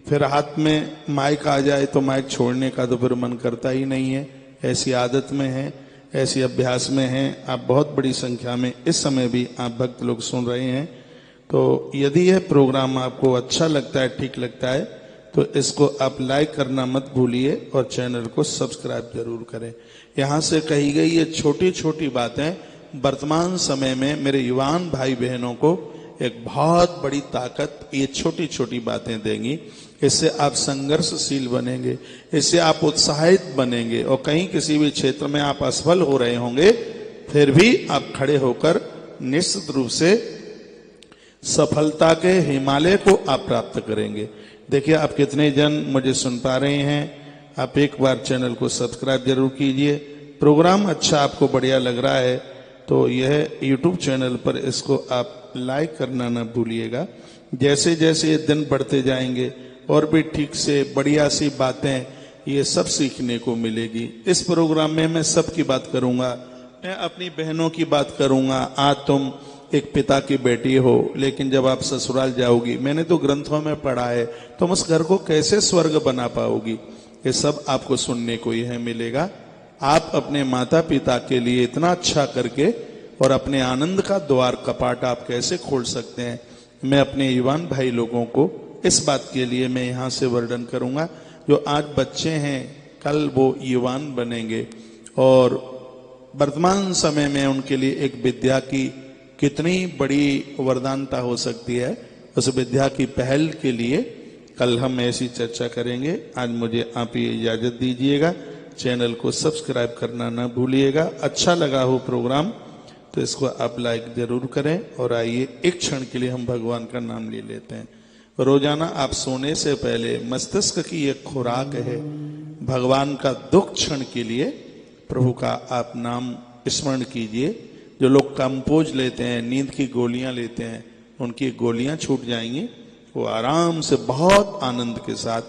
फिर हाथ में माइक आ जाए तो माइक छोड़ने का तो फिर मन करता ही नहीं है। ऐसी आदत में है, ऐसी अभ्यास में है। आप बहुत बड़ी संख्या में इस समय भी आप भक्त लोग सुन रहे हैं। तो यदि यह प्रोग्राम आपको अच्छा लगता है, ठीक लगता है, तो इसको आप लाइक करना मत भूलिए और चैनल को सब्सक्राइब जरूर करें। यहाँ से कही गई ये छोटी छोटी बातें वर्तमान समय में मेरे युवान भाई बहनों को एक बहुत बड़ी ताकत, ये छोटी छोटी बातें देंगी। इससे आप संघर्षशील बनेंगे, इससे आप उत्साहित बनेंगे, और कहीं किसी भी क्षेत्र में आप असफल हो रहे होंगे फिर भी आप खड़े होकर निश्चित रूप से सफलता के हिमालय को आप प्राप्त करेंगे। देखिए आप कितने जन मुझे सुन पा रहे हैं। आप एक बार चैनल को सब्सक्राइब जरूर कीजिए, प्रोग्राम अच्छा आपको बढ़िया लग रहा है तो यह YouTube चैनल पर इसको आप लाइक करना ना भूलिएगा। जैसे जैसे ये दिन बढ़ते जाएंगे और भी ठीक से बढ़िया सी बातें ये सब सीखने को मिलेगी। इस प्रोग्राम में मैं सबकी बात करूंगा, मैं अपनी बहनों की बात करूंगा। आज तुम एक पिता की बेटी हो, लेकिन जब आप ससुराल जाओगी, मैंने तो ग्रंथों में पढ़ा है, तुम उस घर को कैसे स्वर्ग बना पाओगी, ये सब आपको सुनने को यह मिलेगा। आप अपने माता पिता के लिए इतना अच्छा करके और अपने आनंद का द्वार कपाट आप कैसे खोल सकते हैं, मैं अपने युवान भाई लोगों को इस बात के लिए मैं यहाँ से वर्णन करूंगा। जो आज बच्चे हैं कल वो युवान बनेंगे और वर्तमान समय में उनके लिए एक विद्या की कितनी बड़ी वरदानता हो सकती है, उस विद्या की पहल के लिए कल हम ऐसी चर्चा करेंगे। आज मुझे आप ये इजाजत दीजिएगा। चैनल को सब्सक्राइब करना ना भूलिएगा। अच्छा लगा हो प्रोग्राम तो इसको आप लाइक जरूर करें। और आइए एक क्षण के लिए हम भगवान का नाम ले लेते हैं। रोजाना आप सोने से पहले मस्तिष्क की एक खुराक है, भगवान का दुख क्षण के लिए प्रभु का आप नाम स्मरण कीजिए। जो लोग कंपोज लेते हैं, नींद की गोलियां लेते हैं, उनकी गोलियां छूट जाएंगी, वो आराम से बहुत आनंद के साथ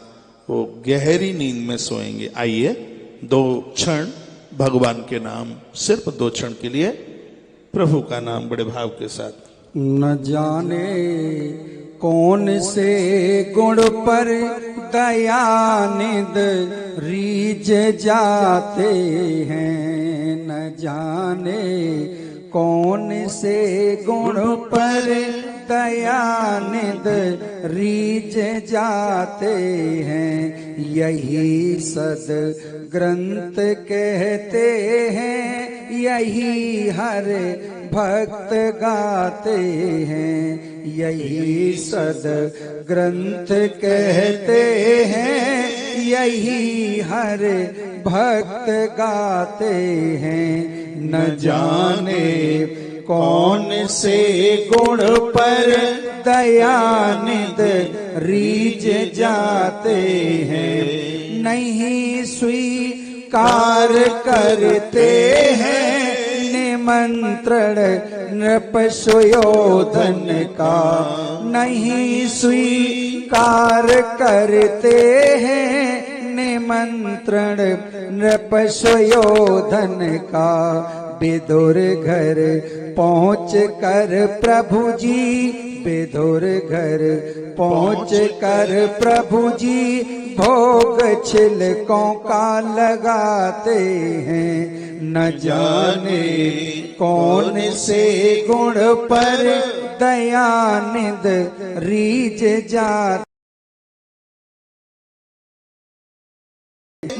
वो गहरी नींद में सोएंगे। आइए 2 क्षण भगवान के नाम, सिर्फ 2 क्षण के लिए प्रभु का नाम बड़े भाव के साथ। न जाने कौन से गुण पर दयानिध रीझ जाते हैं, न जाने कौन से गुण पर दयानिध रीझ जाते हैं। यही सद ग्रंथ कहते हैं, यही हर भक्त गाते हैं। यही सद ग्रंथ कहते हैं, यही हर भक्त गाते हैं। न जाने कौन से गुण पर दयानिध रीझ जाते हैं। नहीं स्वीकार करते हैं निमंत्रण नृप सुयोधन का, नहीं स्वीकार करते हैं निमंत्रण नृप सुयोधन का। विदुर घर पहुँच कर प्रभु जी, विदुर घर पहुँच कर प्रभु जी भोग छिलकों का लगाते हैं। न जाने कौन से गुण पर दयानिध रीझ जाते।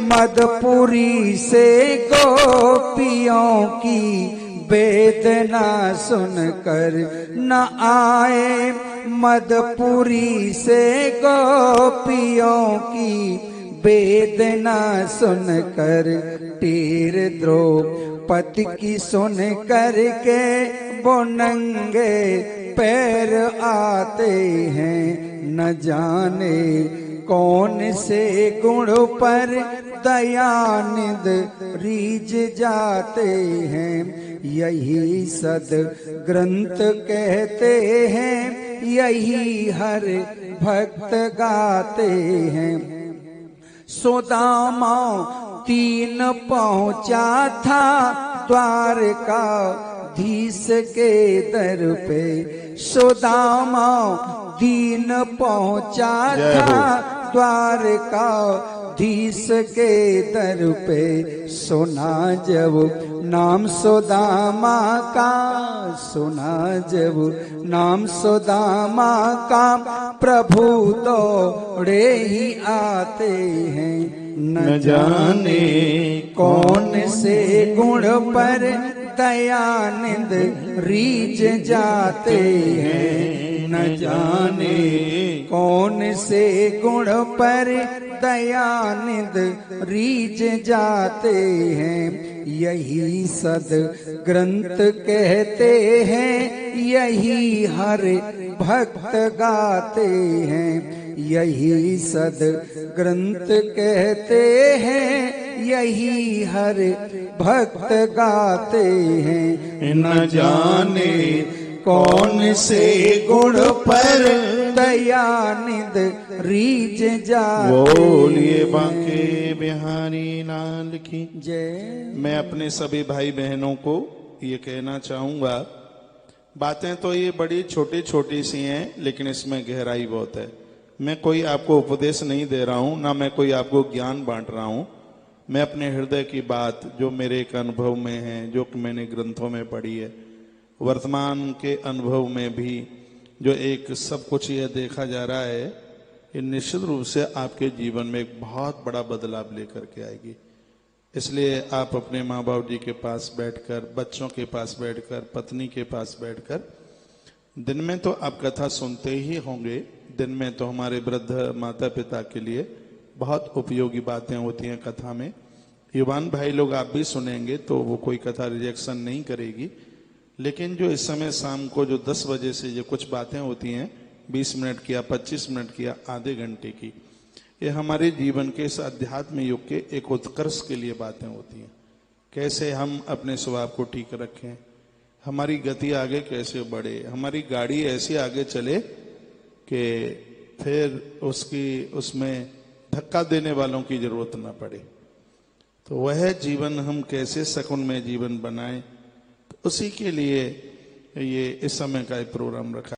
मदपुरी से गोपियों की वेदना सुनकर न आए, मदपुरी से गोपियों की वेदना सुनकर तीर द्रौपदी की सुन कर के वो नंगे पैर आते हैं। न जाने कौन से गुण पर दयानिध रीझ जाते हैं। यही सद ग्रंथ कहते हैं, यही हर भक्त गाते हैं। सुदामा 3 पहुंचा था द्वारका धीस के दर पे। सुदामा 3 पहुंचा था द्वारका धीस के दर पे। सुना जब नाम सुदामा का, सुना जब नाम सुदामा का, प्रभु दौड़े ही आते हैं। न जाने कौन से गुण पर दयानिध रीझ जाते हैं। न जाने कौन से गुण पर दयानिध रीझ जाते हैं। यही सद ग्रंथ कहते हैं, यही हर भक्त गाते हैं। यही सद ग्रंथ कहते हैं, यही हर भक्त गाते हैं। न जाने कौन से गुण पर दयानिध रीझ जाते। बोलिए बांके बिहारी लाल की जय। मैं अपने सभी भाई बहनों को ये कहना चाहूंगा, बातें तो ये बड़ी छोटी छोटी सी हैं, लेकिन इसमें गहराई बहुत है। मैं कोई आपको उपदेश नहीं दे रहा हूं, ना मैं कोई आपको ज्ञान बांट रहा हूं। मैं अपने हृदय की बात जो मेरे एक अनुभव में है, जो कि मैंने ग्रंथों में पढ़ी है, वर्तमान के अनुभव में भी जो एक सब कुछ यह देखा जा रहा है, ये निश्चित रूप से आपके जीवन में एक बहुत बड़ा बदलाव लेकर के आएगी। इसलिए आप अपने माँ बाप जी के पास बैठकर, बच्चों के पास बैठकर, पत्नी के पास बैठकर, दिन में तो आप कथा सुनते ही होंगे। दिन में तो हमारे वृद्ध माता पिता के लिए बहुत उपयोगी बातें होती हैं कथा में। युवान भाई लोग आप भी सुनेंगे तो वो कोई कथा रिजेक्शन नहीं करेगी। लेकिन जो इस समय शाम को जो 10 बजे से जो कुछ बातें होती हैं, 20 मिनट की या 25 मिनट की या आधे घंटे की, ये हमारे जीवन के इस अध्यात्म युग के एक उत्कर्ष के लिए बातें होती हैं। कैसे हम अपने स्वभाव को ठीक रखें, हमारी गति आगे कैसे बढ़े, हमारी गाड़ी ऐसे आगे चले कि फिर उसमें धक्का देने वालों की जरूरत ना पड़े। तो वह जीवन हम कैसे सकुन में जीवन बनाएं, उसी के लिए ये इस समय का एक प्रोग्राम रखा।